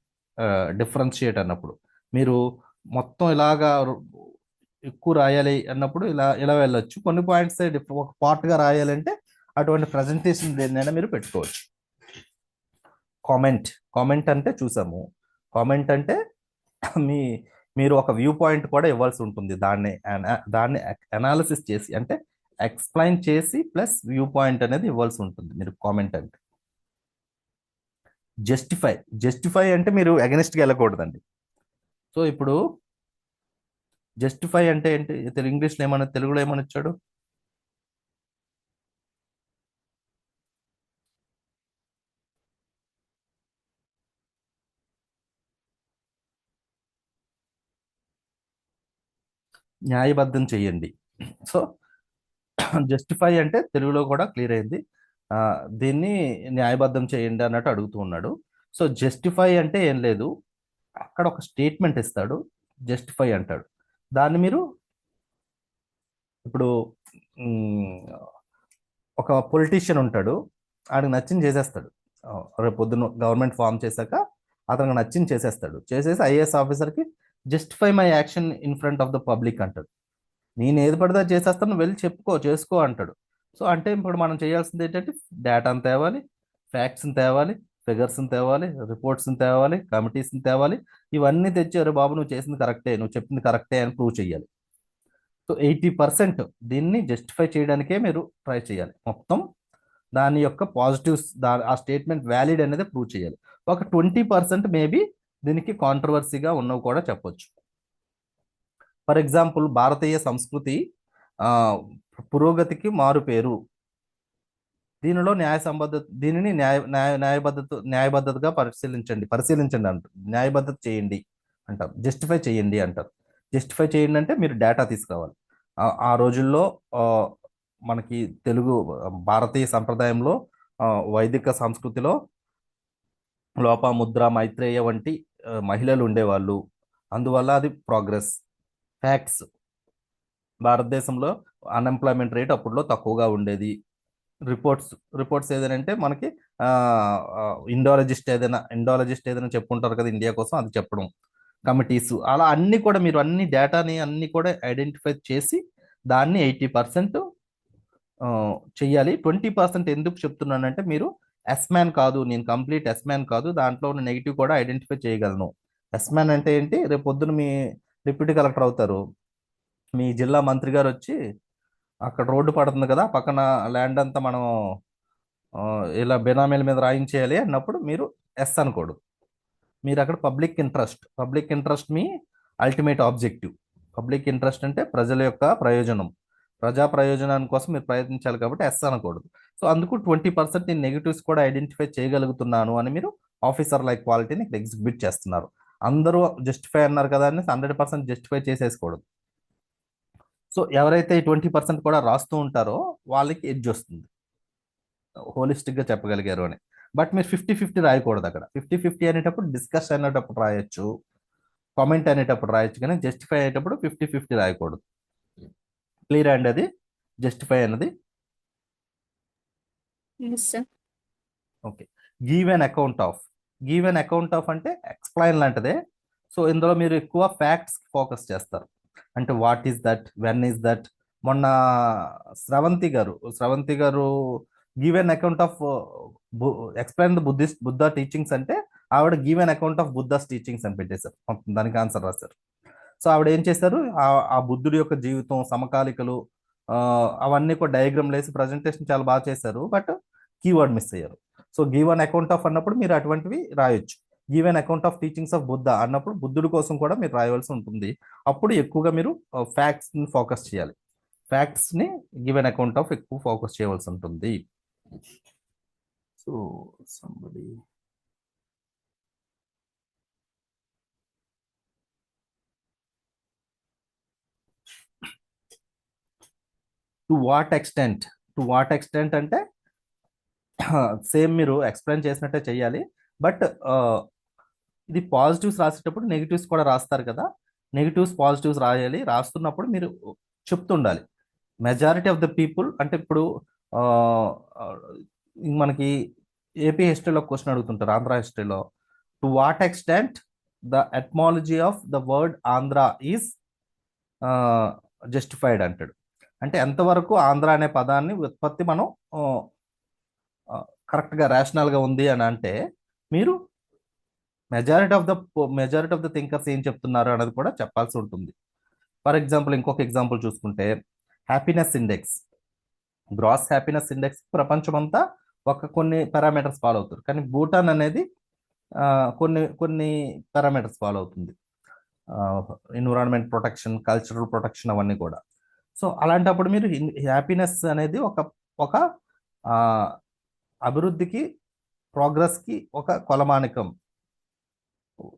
డిఫరెన్షియేట్ అన్నప్పుడు. మీరు మొత్తం ఇలాగా ఎక్కువ రాయాలి అన్నప్పుడు ఇలా ఇలా వెళ్ళొచ్చు. కొన్ని పాయింట్స్ ఒక పార్ట్గా రాయాలంటే అటువంటి ప్రజెంటేషన్ దేన్నైనా మీరు పెట్టుకోవచ్చు. కామెంట్ అంటే చూసాము. కామెంట్ అంటే మీరు ఒక వ్యూ పాయింట్ కూడా ఇవ్వాల్సి ఉంటుంది. దాన్ని అనాలిసిస్ చేసి అంటే ఎక్స్ప్లెయిన్ చేసి ప్లస్ వ్యూ పాయింట్ అనేది ఇవ్వాల్సి ఉంటుంది మీరు కామెంట్ అంటే. జస్టిఫై అంటే మీరు అగెనిస్ట్గా వెళ్ళకూడదండి. సో ఇప్పుడు జస్టిఫై అంటే ఏంటి, ఇంగ్లీష్లో ఏమన్నా తెలుగులో ఏమని ఇచ్చాడు? న్యాయబద్ధం చెయ్యండి. సో జస్టిఫై అంటే తెలుగులో కూడా క్లియర్ అయింది. దీన్ని న్యాయబద్ధం చేయండి అన్నట్టు అడుగుతూ ఉన్నాడు. సో జస్టిఫై అంటే ఏం లేదు, అక్కడ ఒక స్టేట్మెంట్ ఇస్తాడు, జస్టిఫై అంటాడు. దాన్ని మీరు ఇప్పుడు ఒక పొలిటీషియన్ ఉంటాడు, ఆయనకు నచ్చింది చేసేస్తాడు. రేపు పొద్దున్న గవర్నమెంట్ ఫామ్ చేశాక అతనికి నచ్చింది చేసేసి ఐఏఎస్ ఆఫీసర్కి justify my action in front of the public అంటాడు. నేను ఏది పడితే చేసేస్తాను, వెళ్ళి చేసుకో అంటాడు. సో అంటే ఇప్పుడు మనం చేయాల్సింది ఏంటంటే డేటాను తేవాలి, ఫ్యాక్ట్స్ని తేవాలి, ఫిగర్స్ని తేవాలి, రిపోర్ట్స్ని తేవాలి, కమిటీస్ని తేవాలి. ఇవన్నీ తెచ్చారు బాబు, నువ్వు చేసింది కరెక్టే, నువ్వు చెప్పింది కరెక్టే అని ప్రూవ్ చేయాలి. సో 80% దీన్ని జస్టిఫై చేయడానికే మీరు ట్రై చేయాలి. మొత్తం దాని యొక్క పాజిటివ్స్, ఆ స్టేట్మెంట్ వ్యాలిడ్ అనేది ప్రూవ్ చేయాలి. ఒక 20% మేబీ దీనికి కాంట్రవర్సీగా ఉన్నవి కూడా చెప్పొచ్చు. ఫర్ ఎగ్జాంపుల్ భారతీయ సంస్కృతి పురోగతికి మారు పేరు, దీనిలో దీనిని న్యాయబద్ధతగా పరిశీలించండి అంటారు. న్యాయబద్ధత చేయండి అంటారు, జస్టిఫై చేయండి అంటారు. జస్టిఫై చేయండి అంటే మీరు డేటా తీసుకురావాలి. ఆ రోజుల్లో మనకి భారతీయ సంప్రదాయంలో వైదిక సంస్కృతిలో లోపాముద్ర, మైత్రేయ వంటి మహిళలు ఉండేవాళ్ళు. అందువల్ల అది ప్రోగ్రెస్. ఫ్యాక్ట్స్, భారతదేశంలో అన్ఎంప్లాయ్మెంట్ రేట్ అప్పుడులో తక్కువగా ఉండేది. రిపోర్ట్స్ ఏదైనా మనకి ఇండాలజిస్ట్ ఏదైనా చెప్పుకుంటారు కదా ఇండియా కోసం, అది చెప్పడం. కమిటీస్, అలా అన్ని కూడా మీరు అన్ని డేటాని అన్ని కూడా ఐడెంటిఫై చేసి దాన్ని 80% చెయ్యాలి. 20% ఎందుకు చెప్తున్నానంటే మీరు ఎస్మ్యాన్ కాదు, నేను కంప్లీట్ ఎస్మ్యాన్ కాదు, దాంట్లో ఉన్న నెగిటివ్ కూడా ఐడెంటిఫై చేయగలను. ఎస్మ్యాన్ అంటే ఏంటి, రేపు పొద్దున మీ డిప్యూటీ కలెక్టర్ అవుతారు, మీ జిల్లా మంత్రి గారు వచ్చి అక్కడ రోడ్డు పడుతుంది కదా పక్కన ల్యాండ్ అంతా మనం ఇలా బెనామీల మీద రాయించేయాలి అన్నప్పుడు మీరు ఎస్ అనకూడదు. మీరు అక్కడ పబ్లిక్ ఇంట్రెస్ట్ మీ అల్టిమేట్ ఆబ్జెక్టివ్. పబ్లిక్ ఇంట్రెస్ట్ అంటే ప్రజల యొక్క ప్రజా ప్రయోజనాని కోసం మీరు ప్రయత్నించాలి కాబట్టి ఎస్ అనకూడదు. సో అందుకు 20% నేను నెగిటివ్స్ కూడా ఐడెంటిఫై చేయగలుగుతున్నాను అని మీరు ఆఫీసర్ లైక్ క్వాలిటీని ఇక్కడ ఎగ్జిక్యూట్ చేస్తున్నారు. అందరూ జస్టిఫై అన్నారు కదా అని 100% జస్టిఫై చేసేసుకోకూడదు. సో ఎవరైతే 20% కూడా రాస్తూ ఉంటారో వాళ్ళకి ఎడ్జ్ వస్తుంది, హోలిస్టిక్గా చెప్పగలిగారు అని. బట్ మీరు 50-50 రాయకూడదు. అక్కడ 50-50 అనేటప్పుడు డిస్కస్ అనేటప్పుడు రాయొచ్చు, కామెంట్ అనేటప్పుడు రాయొచ్చు, కానీ జస్టిఫై అయ్యేటప్పుడు 50-50 రాయకూడదు. క్లియర్ అండి అది జస్టిఫై అన్నది? Okay. Give an account of అంటే ఎక్స్ప్లెయిన్ లాంటిదే. సో ఇందులో మీరు ఎక్కువ ఫ్యాక్ట్స్ ఫోకస్ చేస్తారు. అంటే what is that, when is that. మొన్న స్రవంతి గారు give an account of explain the Buddha teachings అంటే ఆవిడ give an account of Buddha's teachings అని పెట్టేశారు, దానికి ఆన్సర్ రాశారు. సో ఆవిడ ఏం చేశారు, ఆ బుద్ధుడి యొక్క జీవితం, సమకాలికలు, అవన్నీ కూడా డయాగ్రామ్ వేసి ప్రజెంటేషన్ చాలా బాగా చేశారు, బట్ కీవర్డ్ మిస్ అయ్యారు. So give an account of అన్నప్పుడు మీరు అటువంటివి రాయొచ్చు. Give an account of teachings of Buddha అన్నప్పుడు బుద్ధుడి కోసం కూడా మీరు రాయవలసి ఉంటుంది. అప్పుడు ఎక్కువగా మీరు ఫ్యాక్ట్స్ ని ఫోకస్ చేయాలి. ఫ్యాక్ట్స్ ని గివ్ అన్ అకౌంట్ ఆఫ్ ఎక్కువ ఫోకస్ చేయవలసి ఉంటుంది. So somebody to what extent అంటే సేమ్ మీరు ఎక్స్ప్లెయిన్ చేసినట్టే చేయాలి. బట్ ఇది పాజిటివ్స్ రాసేటప్పుడు నెగిటివ్స్ కూడా రాస్తారు కదా, నెగిటివ్స్ పాజిటివ్స్ రాయాలి. రాస్తున్నప్పుడు మీరు చెప్తుండాలి మెజారిటీ ఆఫ్ ద పీపుల్. అంటే ఇప్పుడు ఆ, ఆ, మనకి ఏపీ హిస్టరీలో క్వశ్చన్ అడుగుతుంటారు, ఆంధ్ర హిస్టరీలో to what extent the etymology of the word Andhra is justified అంటాడు. అంటే ఎంతవరకు ఆంధ్ర అనే పదాన్ని ఉత్పత్తి మనం కరెక్ట్గా రేషనల్గా ఉంది అని అంటే మీరు మెజారిటీ ఆఫ్ ద థింకర్స్ ఏం చెప్తున్నారు అనేది కూడా చెప్పాల్సి ఉంటుంది. ఫర్ ఎగ్జాంపుల్ ఇంకొక ఎగ్జాంపుల్ చూసుకుంటే happiness index, gross happiness index ప్రపంచమంతా కొన్ని పారామీటర్స్ ఫాలో అవుతారు, కానీ భూటాన్ అనేది కొన్ని కొన్ని పారామీటర్స్ ఫాలో అవుతుంది. ఎన్విరాన్మెంట్ ప్రొటెక్షన్, కల్చరల్ ప్రొటెక్షన్ అవన్నీ కూడా. సో అలాంటప్పుడు మీరు హ్యాపీనెస్ అనేది ఒక ఒక ఆ, అభివృద్ధికి, ప్రోగ్రెస్కి ఒక కొలమానికం.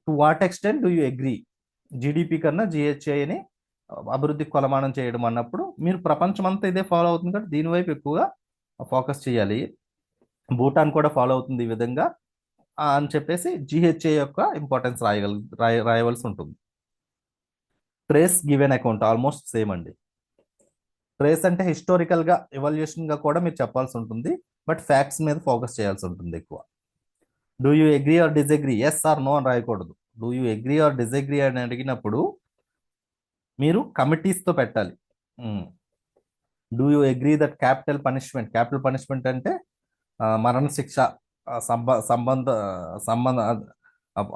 To what extent do you agree, GDP కన్నా జిహెచ్ఐని అభివృద్ధికి కొలమానం చేయడం అన్నప్పుడు మీరు ప్రపంచం అంతా ఇదే ఫాలో అవుతుంది కాబట్టి దీనివైపు ఎక్కువగా ఫోకస్ చేయాలి. భూటాన్ కూడా ఫాలో అవుతుంది ఈ విధంగా అని చెప్పేసి జిహెచ్ఐ యొక్క ఇంపార్టెన్స్ రాయవలసి ఉంటుంది. Trace given account almost same అండి. ట్రేస్ అంటే హిస్టారికల్గా, ఎవల్యూషన్గా కూడా మీరు చెప్పాల్సి ఉంటుంది, బట్ ఫ్యాక్ట్స్ మీద ఫోకస్ చేయాల్సి ఉంటుంది ఎక్కువ. Do you agree or disagree, yes or no అని రాయకూడదు. Do you agree or disagree అని అడిగినప్పుడు మీరు కమిటీస్తో పెట్టాలి. Do you agree that capital punishment అంటే మరణశిక్ష సంబంధ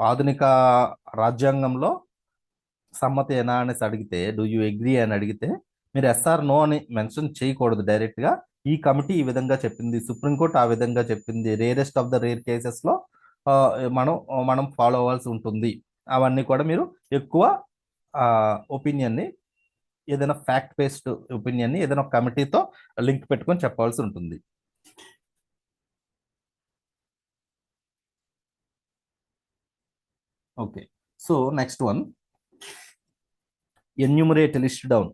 ఆధునిక రాజ్యాంగంలో సమ్మతేనా అనేసి అడిగితే, డూ యూ అగ్రీ అని అడిగితే మీరు ఎస్ఆర్ నో అని మెన్షన్ చేయకూడదు డైరెక్ట్గా. ఈ కమిటీ ఈ విధంగా చెప్పింది, సుప్రీంకోర్టు ఆ విధంగా చెప్పింది, రేరెస్ట్ ఆఫ్ ద రేర్ కేసెస్లో మనం ఫాలో అవ్వాల్సి ఉంటుంది. అవన్నీ కూడా మీరు ఎక్కువ ఒపీనియన్ని, ఏదైనా ఫ్యాక్ట్ బేస్డ్ ఒపీనియన్ని ఏదైనా కమిటీతో లింక్ పెట్టుకొని చెప్పాల్సి ఉంటుంది. Okay, so next one enumerate, list down.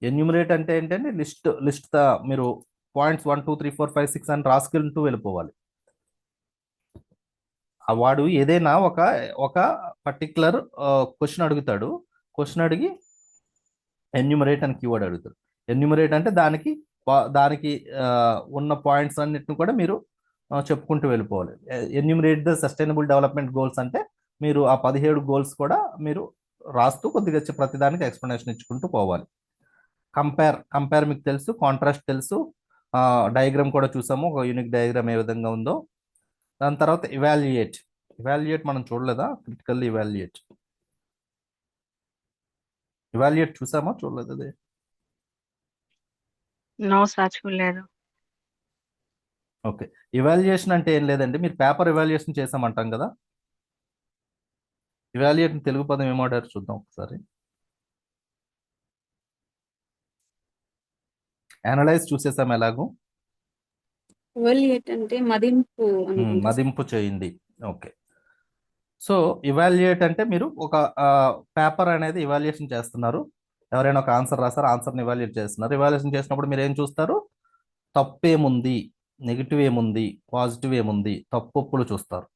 Enumerate అంటే ఏంటంటే లిస్ట్ మీరు పాయింట్స్ 1 2 3 4 5 6 అని రాసుకుంటూ వెళ్ళిపోవాలి. వాడు ఏదైనా ఒక పర్టికులర్ క్వశ్చన్ అడుగుతాడు, క్వశ్చన్ అడిగి ఎన్యూమరేట్ అని కీవర్డ్ అడుగుతాడు. ఎన్యూమరేట్ అంటే దానికి ఉన్న పాయింట్స్ అన్నిటిని కూడా మీరు చెప్పుకుంటూ వెళ్ళిపోవాలి. Enumerate the sustainable development goals అంటే మీరు ఆ 17 గోల్స్ కూడా మీరు రాస్తూ కొద్దిగా ప్రతిదానికి ఎక్స్ప్లెనేషన్ ఇచ్చుకుంటూ పోవాలి. కంపేర్ మీకు తెలుసు, కాంట్రాస్ట్ తెలుసు, డయాగ్రామ్ కూడా చూసాము, ఒక యూనిక్ డయాగ్రామ్ ఏ విధంగా ఉందో. దాని తర్వాత ఇవాల్యుయేట్ మనం చూడలేదా? క్రిటికల్లీ ఇవాల్యుయేట్ చూసామా, చూడలేదు అదే? నో సార్, చూడలేదు. ఓకే, ఇవాల్యుయేషన్ అంటే ఏం లేదండి, మీరు పేపర్ ఇవాల్యుయేషన్ చేసామంటాం కదా, ఇవాల్యుయేట్ తెలుగు పదం ఏమాడారు చూద్దాం ఒకసారి. అనలైజ్ చూసేసాం ఎలాగో. ఎవాల్యుయేట్ అంటే మదింపు అనుకుంటా. మదింపు చేయండి. ఓకే, సో ఇవాల్యుయేట్ అంటే మీరు ఒక పేపర్ అనేది ఇవాల్యుయేషన్ చేస్తున్నారు. ఎవరైనా ఒక ఆన్సర్ రాస్తారు, ఆన్సర్ని ఇవాల్యుయేట్ చేస్తున్నారు. ఇవాల్యుయేషన్ చేసినప్పుడు మీరు ఏం చూస్తారు? తప్పేముంది, నెగిటివ్ ఏముంది, పాజిటివ్ ఏముంది, తప్పులు చూస్తారు.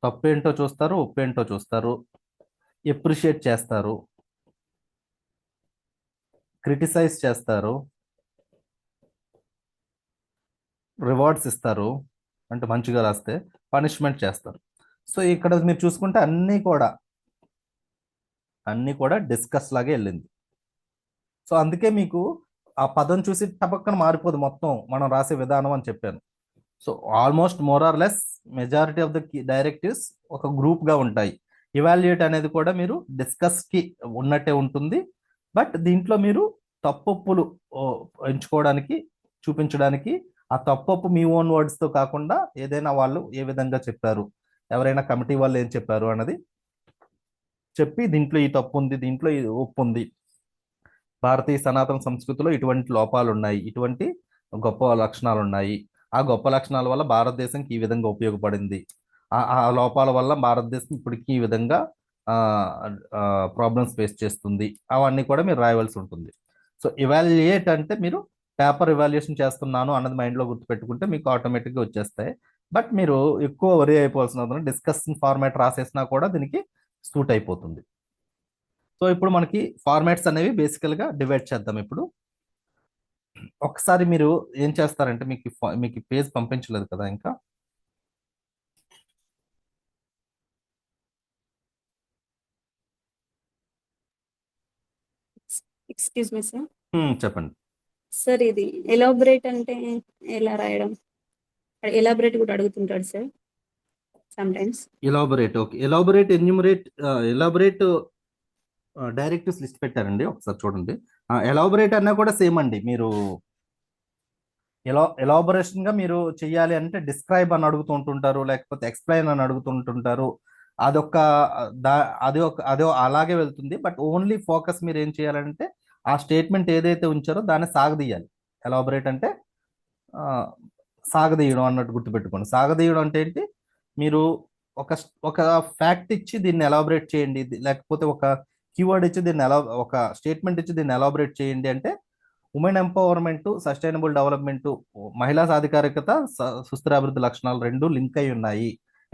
తప్పేంటో చూస్తారు, ఒప్పేంటో చూస్తారు, ఎప్రిషియేట్ చేస్తారు, క్రిటిసైజ్ చేస్తారు, రివార్డ్స్ ఇస్తారు, అంటే మంచిగా రాస్తే పనిష్మెంట్ చేస్తారు. సో ఇక్కడ మీరు చూసుకుంటే అన్నీ కూడా డిస్కస్ లాగే వెళ్ళింది. సో అందుకే మీకు ఆ పదం చూసి టపక్కన మారిపోదు మొత్తం మనం రాసే విధానం అని చెప్పాను. So almost more or less majority of the directives ఒక గ్రూప్గా ఉంటాయి. ఇవాల్యుయేట్ అనేది కూడా మీరు డిస్కస్కి ఉన్నట్టే ఉంటుంది, బట్ దీంట్లో మీరు తప్పులు ఎంచుకోవడానికి, చూపించడానికి ఆ తప్పు మీ ఓన్ వర్డ్స్తో కాకుండా ఏదైనా వాళ్ళు ఏ విధంగా చెప్పారు, ఎవరైనా కమిటీ వాళ్ళు ఏం చెప్పారు అన్నది చెప్పి దీంట్లో ఈ తప్పు ఉంది, దీంట్లో ఈ ఒప్పు ఉంది, భారతీయ సనాతన సంస్కృతిలో ఇటువంటి లోపాలు ఉన్నాయి, ఇటువంటి గొప్ప లక్షణాలు ఉన్నాయి, ఆ గొప్ప లక్షణాల వల్ల భారతదేశంకి ఈ విధంగా ఉపయోగపడింది, ఆ లోపాల వల్ల భారతదేశం ఇప్పటికీ ఈ విధంగా ప్రాబ్లమ్స్ ఫేస్ చేస్తుంది, అవన్నీ కూడా మీరు రాయవలసి ఉంటుంది. సో ఇవాల్యుయేట్ అంటే మీరు పేపర్ ఇవాల్యుయేషన్ చేస్తున్నాను అన్నది మైండ్లో గుర్తుపెట్టుకుంటే మీకు ఆటోమేటిక్గా వచ్చేస్తాయి. బట్ మీరు ఎక్కువ వరి అయిపోవాల్సిన అవసరం లేదు. డిస్కషన్ ఫార్మాట్ రాసేసినా కూడా దీనికి సూట్ అయిపోతుంది. సో ఇప్పుడు మనకి ఫార్మాట్స్ అనేవి బేసికల్గా డివైడ్ చేద్దాం. ఇప్పుడు ఒకసారి మీరు ఏం చేస్తారంటే మీకు పేజ్ పంపించలేదు కదా ఇంకా, ఎక్స్క్యూజ్ మీ సార్. చెప్పండి. సార్ ఇది ఎలాబరేట్ అంటే ఎలా రాయడం? ఎలాబరేట్ కూడా అడుగుతుంటాడు sir sometimes. Elaborate, okay. Elaborate, enumerate, elaborate directives list పెట్టారండి, ఒకసారి చూడండి. ఎలాబొరేట్ అన్నా కూడా సేమ్ అండి. మీరు ఎలాబొరేషన్ గా మీరు చెయ్యాలి అంటే డిస్క్రైబ్ అని అడుగుతుంటుంటారు, లేకపోతే ఎక్స్ప్లెయిన్ అని అడుగుతుంటుంటారు. అదొక అదే అలాగే వెళ్తుంది. బట్ ఓన్లీ ఫోకస్ మీరు ఏం చేయాలంటే ఆ స్టేట్మెంట్ ఏదైతే ఉంచారో దాన్ని సాగదీయాలి. ఎలాబొరేట్ అంటే సాగదీయడం అన్నట్టు గుర్తుపెట్టుకోండి. సాగదీయడం అంటే ఏంటి, మీరు ఒక ఒక ఫ్యాక్ట్ ఇచ్చి దీన్ని ఎలాబొరేట్ చేయండి, లేకపోతే ఒక కీవర్డ్ ఇచ్చి దీన్ని ఒక స్టేట్మెంట్ ఇచ్చి దీన్ని ఎలాబొరేట్ చేయండి అంటే ఉమెన్ ఎంపవర్మెంట్, సస్టైనబుల్ డెవలప్మెంట్, మహిళా సాధికారికత, సుస్థిర అభివృద్ధి లక్షణాలు రెండు లింక్ అయి ఉన్నాయి,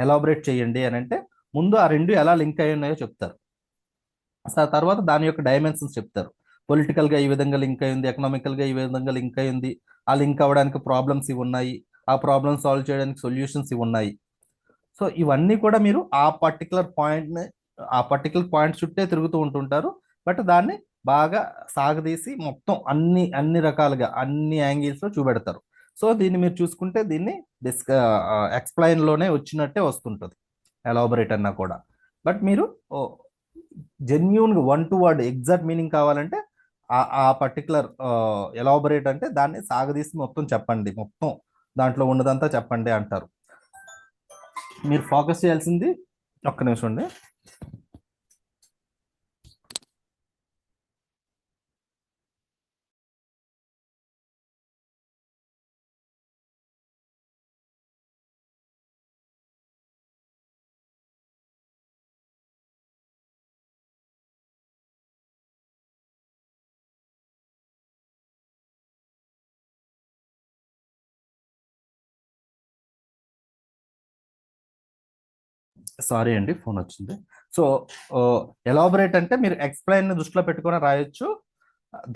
ఎలాబొరేట్ చేయండి అని అంటే ముందు ఆ రెండు ఎలా లింక్ అయి ఉన్నాయో చెప్తారు. తర్వాత దాని యొక్క డైమెన్షన్స్ చెప్తారు. పొలిటికల్గా ఈ విధంగా లింక్ అయింది, ఎకనామికల్గా ఈ విధంగా లింక్ అయింది, ఆ లింక్ అవ్వడానికి ప్రాబ్లమ్స్ ఇవి ఉన్నాయి, ఆ ప్రాబ్లమ్ సాల్వ్ చేయడానికి సొల్యూషన్స్ ఇవి ఉన్నాయి. సో ఇవన్నీ కూడా మీరు ఆ పర్టికులర్ పాయింట్ చుట్టే తిరుగుతూ ఉంటుంటారు. బట్ దాన్ని బాగా సాగదీసి మొత్తం అన్ని రకాలుగా అన్ని యాంగిల్స్లో చూపెడతారు. సో దీన్ని మీరు చూసుకుంటే దీన్ని ఎక్స్ప్లెయిన్లోనే వచ్చినట్టే వస్తుంటుంది ఎలాబొరేట్ అన్నా కూడా. బట్ మీరు జెన్యూన్గా 1 to 1 ఎగ్జాక్ట్ మీనింగ్ కావాలంటే ఆ పర్టికులర్ ఎలాబొరేట్ అంటే దాన్ని సాగదీసి మొత్తం చెప్పండి, మొత్తం దాంట్లో ఉన్నదంతా చెప్పండి అంటారు. మీరు ఫోకస్ చేయాల్సింది, ఒక్క నిమిషం అండి. సారీ అండి, ఫోన్ వచ్చింది. సో ఎలాబొరేట్ అంటే మీరు ఎక్స్ప్లెయిన్ దృష్టిలో పెట్టుకొని రాయొచ్చు.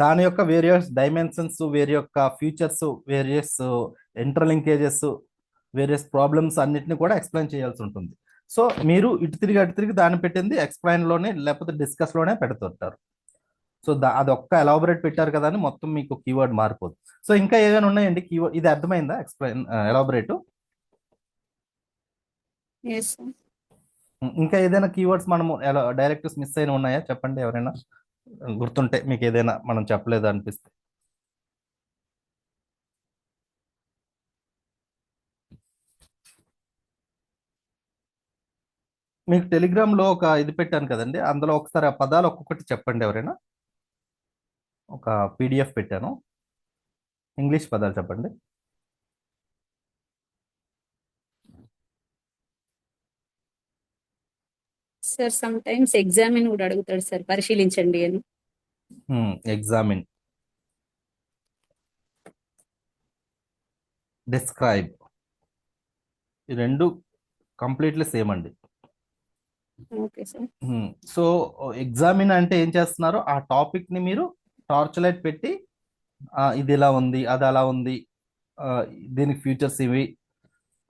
దాని యొక్క వేరియస్ డైమెన్షన్స్, వేరే యొక్క ఫీచర్స్, వేరియస్ ఇంటర్లింకేజెస్, వేరియస్ ప్రాబ్లమ్స్ అన్నిటిని కూడా ఎక్స్ప్లెయిన్ చేయాల్సి ఉంటుంది. సో మీరు ఇటు తిరిగి అటు తిరిగి దాన్ని పెట్టింది ఎక్స్ప్లెయిన్లోనే లేకపోతే డిస్కస్లోనే పెడుతుంటారు. సో అది ఒక్క ఎలాబొరేట్ పెట్టారు కదా అని మొత్తం మీకు కీవర్డ్ మారిపోదు. సో ఇంకా ఏదైనా ఉన్నాయండి కీవర్డ్? ఇది అర్థమైందా ఎక్స్ప్లెయిన్ ఎలాబొరేట్? Yes sir. ఇంకా ఏదైనా కీవర్డ్స్ మనము ఎలా డైరెక్టివ్స్ మిస్ అయిన ఉన్నాయా చెప్పండి, ఎవరైనా గుర్తుంటే, మీకు ఏదైనా మనం చెప్పలేదు అనిపిస్తే. మీకు టెలిగ్రామ్లో ఒక ఇది పెట్టాను కదండి, అందులో ఒకసారి ఆ పదాలు ఒక్కొక్కటి చెప్పండి ఎవరైనా. ఒక పీడిఎఫ్ పెట్టాను, ఇంగ్లీష్ పదాలు చెప్పండి. సార్ సమ్ టైమ్స్ ఎగ్జామిన్ కూడా అడుగుతాడు సార్, పరిశీలించండి అని. ఎగ్జామిన్, డిస్క్రైబ్, ఈ రెండు కంప్లీట్లీ సేమ్ అండి. Okay sir. సో ఎగ్జామిన్ అంటే ఏం చేస్తున్నారు, ఆ టాపిక్ ని మీరు టార్చ్ లైట్ పెట్టి ఇది ఇలా ఉంది, అది అలా ఉంది, దీనికి ఫ్యూచర్స్ ఇవి,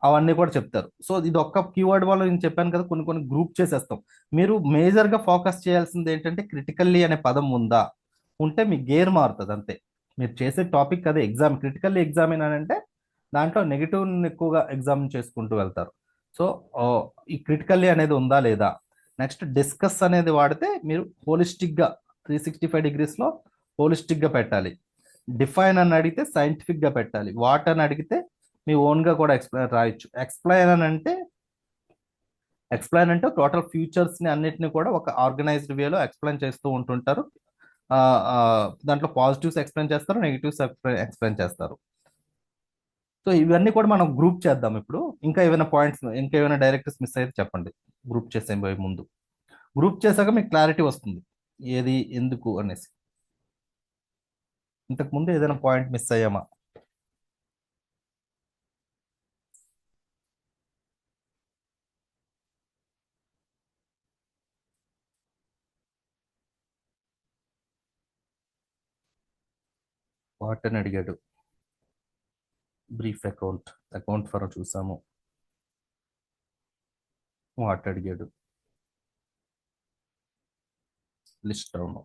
అవన్నీ కూడా చెప్తారు. సో ఇది ఒక్క కీవర్డ్ వల్ల నేను చెప్పాను కదా, కొన్ని గ్రూప్ చేసేస్తాం. మీరు మేజర్గా ఫోకస్ చేయాల్సింది ఏంటంటే క్రిటికల్లీ అనే పదం ఉందా, ఉంటే మీ గేర్ మారుతుంది అంతే. మీరు చేసే టాపిక్ అదే క్రిటికల్లీ ఎగ్జామిన్ అని అంటే దాంట్లో నెగిటివ్ ఎక్కువగా ఎగ్జామిన్ చేసుకుంటూ వెళ్తారు. సో ఈ క్రిటికల్లీ అనేది ఉందా లేదా. నెక్స్ట్ డిస్కస్ అనేది వాడితే మీరు హోలిస్టిక్గా 365 degreesలో హోలిస్టిక్గా పెట్టాలి. డిఫైన్ అని అడిగితే సైంటిఫిక్ గా పెట్టాలి. వాట్ అని అడిగితే మీ ఓన్ గా కూడా ఎక్స్ప్లెయిన్ రాయొచ్చు. ఎక్స్ప్లెయిన్ అంటే టోటల్ ఫ్యూచర్స్ ని అన్నిటిని కూడా ఒక ఆర్గనైజ్డ్ వేలో ఎక్స్ప్లెయిన్ చేస్తూ ఉంటుంటారు. ఆ, ఆ, దాంట్లో పాజిటివ్స్ ఎక్స్ప్లెయిన్ చేస్తారు, నెగిటివ్స్ ఎక్స్ప్లెయిన్ చేస్తారు. సో ఇవన్నీ కూడా మనం గ్రూప్ చేద్దాం ఇప్పుడు. ఇంకా ఏమైనా పాయింట్స్, ఇంకా ఏమైనా డైరెక్టర్స్ మిస్ అయితే చెప్పండి గ్రూప్ చేసే ముందు. గ్రూప్ చేశాక మీకు క్లారిటీ వస్తుంది ఏది ఎందుకు అనేసి. ఇంతకు ముందు ఏదైనా పాయింట్ మిస్ అయ్యామా? వాట్ అని అడిగాడు. బ్రీఫ్ అకౌంట్ ఫర్ చూసాము. వాట్ అడిగాడు. List down.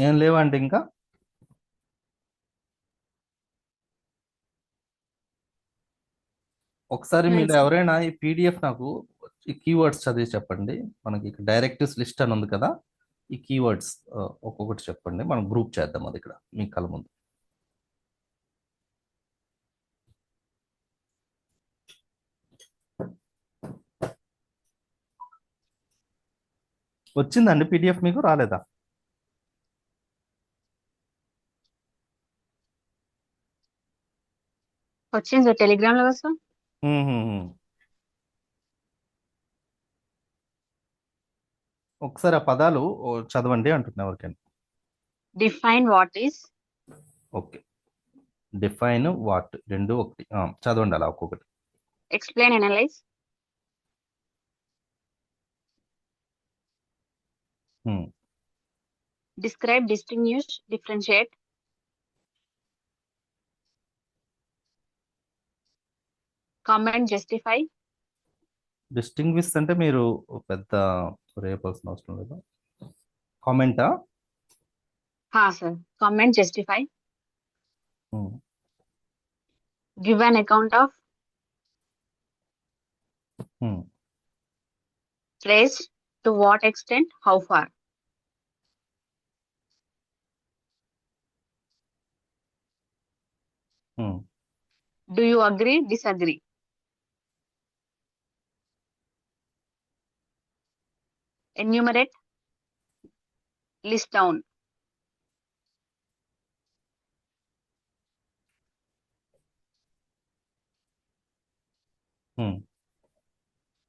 ఏం లేవండి ఇంకా. ఒకసారి Nice. మీరు ఎవరైనా ఈ పీడిఎఫ్ నాకు ఈ కీవర్డ్స్ చదివి చెప్పండి. మనకి డైరెక్టివ్స్ లిస్ట్ అని ఉంది కదా, ఈ కీవర్డ్స్ ఒక్కొక్కటి చెప్పండి, మనం గ్రూప్ చేద్దాం అది ఇక్కడ మీ కళ్ళ ముందు. వచ్చిందండి పీడిఎఫ్, మీకు రాలేదా? వచ్చింది సార్ టెలిగ్రామ్ లో కదా సార్. మ్మ్. ఒకసారి ఆ పదాలు చదవండి అంటున్నా ఎవరికైనా. Define what is, okay, define what, రెండు ఒకటి. చదవండి అలా ఒక్కొక్కటి. Explain, analyse, hmm. Describe, distinguish, differentiate, comment, justify. Distinguish అంటే మీరు పెద్ద రేపాల్సిన అవసరం లేదా? కామెంటా? Sir comment, justify, give an account of, praise, to what extent, how far. Do you agree, disagree? Enumerate, list down.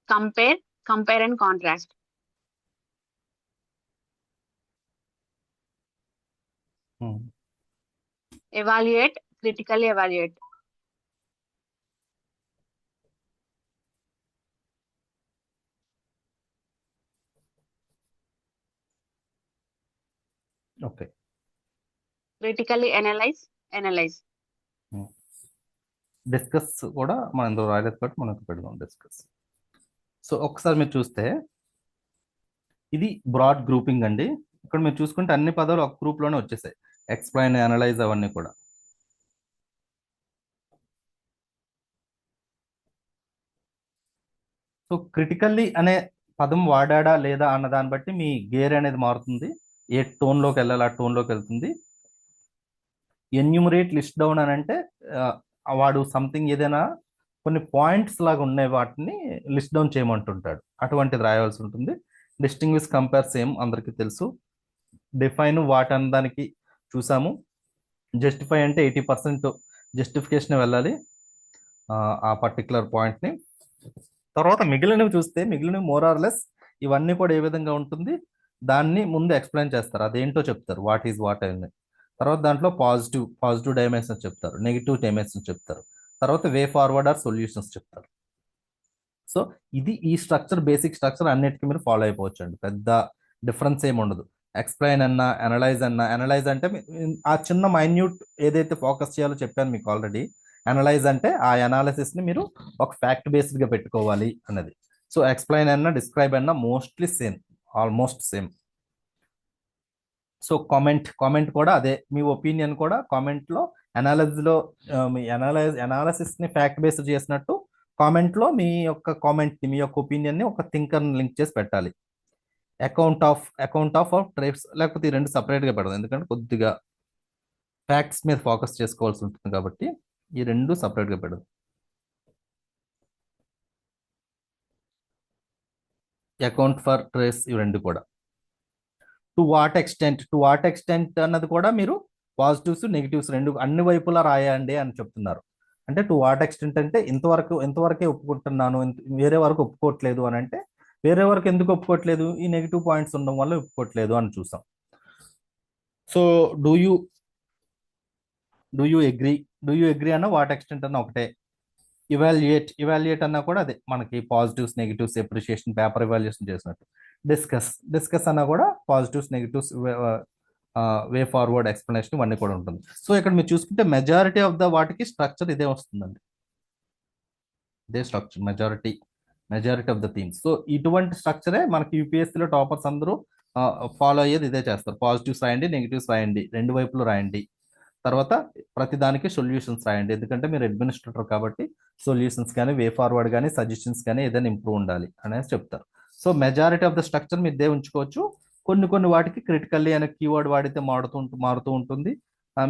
Compare and contrast. Evaluate, critically evaluate. Okay, Critically analyze, analyze. Discuss కూడా మనం ఇందులో రాయలేదు కాబట్టి మనం పెడదాం discuss. So ఒకసారి మీరు చూస్తే ఇది బ్రాడ్ గ్రూపింగ్ అండి. ఇక్కడ మీరు చూసుకుంటే అన్ని పదాలు ఒక గ్రూప్ లోనే వచ్చేసాయి, ఎక్స్ప్లెయిన్, అనలైజ్ అవన్నీ కూడా. సో క్రిటికల్లీ అనే పదం వాడా లేదా అన్న దాన్ని బట్టి మీ గేర్ అనేది మారుతుంది, ఏ టోన్లోకి వెళ్ళాలి ఆ టోన్లోకి వెళ్తుంది. ఎన్యూమరేట్, లిస్ట్ డౌన్ అని అంటే వాడు సంథింగ్ ఏదైనా కొన్ని పాయింట్స్ లాగా ఉన్నాయి వాటిని లిస్ట్ డౌన్ చేయమంటుంటాడు, అటువంటిది రాయవలసి ఉంటుంది. డిస్టింగ్విష్, కంపేర్ సేమ్ అందరికీ తెలుసు. డిఫైన్ వాట్ అన్న దానికి చూసాము. జస్టిఫై అంటే 80% జస్టిఫికేషన్ వెళ్ళాలి ఆ పర్టికులర్ పాయింట్ని. తర్వాత మిగిలినవి చూస్తే మిగిలినవి మోర్ ఆర్ లెస్ ఇవన్నీ కూడా ఏ విధంగా ఉంటుంది దాన్ని ముందు ఎక్స్ప్లెయిన్ చేస్తారు, అదేంటో చెప్తారు, వాట్ ఈజ్ వాట్ అని. తర్వాత దాంట్లో పాజిటివ్ డైమెన్షన్స్ చెప్తారు, నెగిటివ్ డైమెన్షన్స్ చెప్తారు, తర్వాత వే ఫార్వర్డ్ ఆర్ సొల్యూషన్స్ చెప్తారు. సో ఇది ఈ స్ట్రక్చర్, బేసిక్ స్ట్రక్చర్ అన్నిటికీ మీరు ఫాలో అయిపోవచ్చు అండి, పెద్ద డిఫరెన్స్ ఏమి ఉండదు. ఎక్స్ప్లెయిన్ అన్నా, అనలైజ్ అంటే ఆ చిన్న మైన్యూట్ ఏదైతే ఫోకస్ చేయాలో చెప్పాను మీకు ఆల్రెడీ. అనలైజ్ అంటే ఆ అనాలిసిస్ ని మీరు ఒక ఫ్యాక్ట్ బేస్డ్ గా పెట్టుకోవాలి అన్నది. సో ఎక్స్ప్లెయిన్ అన్నా, డిస్క్రైబ్ అన్నా mostly same, almost same. So comment కూడా అదే, మీ ఒపీనియన్ కూడా కామెంట్లో అనాలిసిస్లో మీ అనాలసిస్ని ఫ్యాక్ట్ బేస్డ్ చేసినట్టు కామెంట్లో మీ యొక్క కామెంట్ని, మీ యొక్క ఒపీనియన్ని ఒక థింకర్ని లింక్ చేసి పెట్టాలి. అకౌంట్ ఆఫ్ ట్రేడ్స్, లేకపోతే ఈ రెండు సపరేట్గా పెడదాం, ఎందుకంటే కొద్దిగా ఫ్యాక్ట్స్ మీద ఫోకస్ చేసుకోవాల్సి ఉంటుంది కాబట్టి ఈ రెండు సపరేట్గా పెడదాం. అకౌంట్ ఫర్ ట్రేస్, ఇవి రెండు కూడా. టు వాట్ ఎక్స్టెంట్ అన్నది కూడా మీరు పాజిటివ్స్ నెగిటివ్స్ రెండు అన్ని వైపులా రాయండి అని చెప్తున్నారు. అంటే టు వాట్ ఎక్స్టెంట్ అంటే ఇంతవరకే ఒప్పుకుంటున్నాను, వేరే వరకు ఒప్పుకోవట్లేదు అని అంటే, వేరే వరకు ఎందుకు ఒప్పుకోవట్లేదు, ఈ నెగిటివ్ పాయింట్స్ ఉండడం వల్ల ఒప్పుకోవట్లేదు అని చూసాం. సో డూ యూ అగ్రీ అన్న వాట్ ఎక్స్టెంట్ అన్న ఒకటే. ఇవాల్యుయేట్ అన్నా కూడా అదే, మనకి positives negatives appreciation paper evaluation చేసినట్టు. డిస్కస్ అన్నా కూడా positives negatives way forward explanation ఇవన్నీ కూడా ఉంటుంది. సో ఇక్కడ మీరు చూసుకుంటే మెజారిటీ ఆఫ్ ద వాటికి స్ట్రక్చర్ ఇదే వస్తుందండి, ఇదే structure majority of the themes. So ఇటువంటి స్ట్రక్చరే మనకి యూపీఎస్సీలో టాపర్స్ అందరూ ఫాలో అయ్యేది ఇదే చేస్తారు. పాజిటివ్స్ రాయండి, నెగిటివ్స్ రాయండి, రెండు వైపులు రాయండి, తర్వాత ప్రతి దానికి సొల్యూషన్స్ రాయండి. ఎందుకంటే మీరు అడ్మినిస్ట్రేటర్ కాబట్టి సొల్యూషన్స్ కానీ వే ఫార్వర్డ్ కానీ సజెషన్స్ కానీ ఏదైనా ఇంప్రూవ్ ఉండాలి అనేది చెప్తారు. So majority of the structure మీరు ఇదే ఉంచుకోవచ్చు. కొన్ని వాటికి క్రిటికల్లీ అనే కీవర్డ్ వాడితే మారుతూ ఉంటుంది.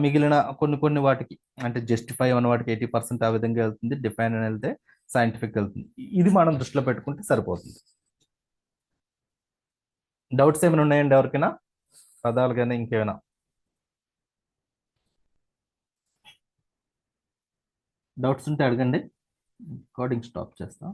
మిగిలిన కొన్ని వాటికి అంటే జస్టిఫై అన్న వాటికి 80% ఆ విధంగా వెళ్తుంది, డిఫైన్ అని వెళ్తే సైంటిఫిక్ వెళ్తుంది. ఇది మనం దృష్టిలో పెట్టుకుంటే సరిపోతుంది. డౌట్స్ ఏమైనా ఉన్నాయండి ఎవరికైనా, పదాలు కానీ ఇంకేమైనా? డౌట్స్ ఉంటే అడగండి, రికార్డింగ్ స్టాప్ చేస్తాం.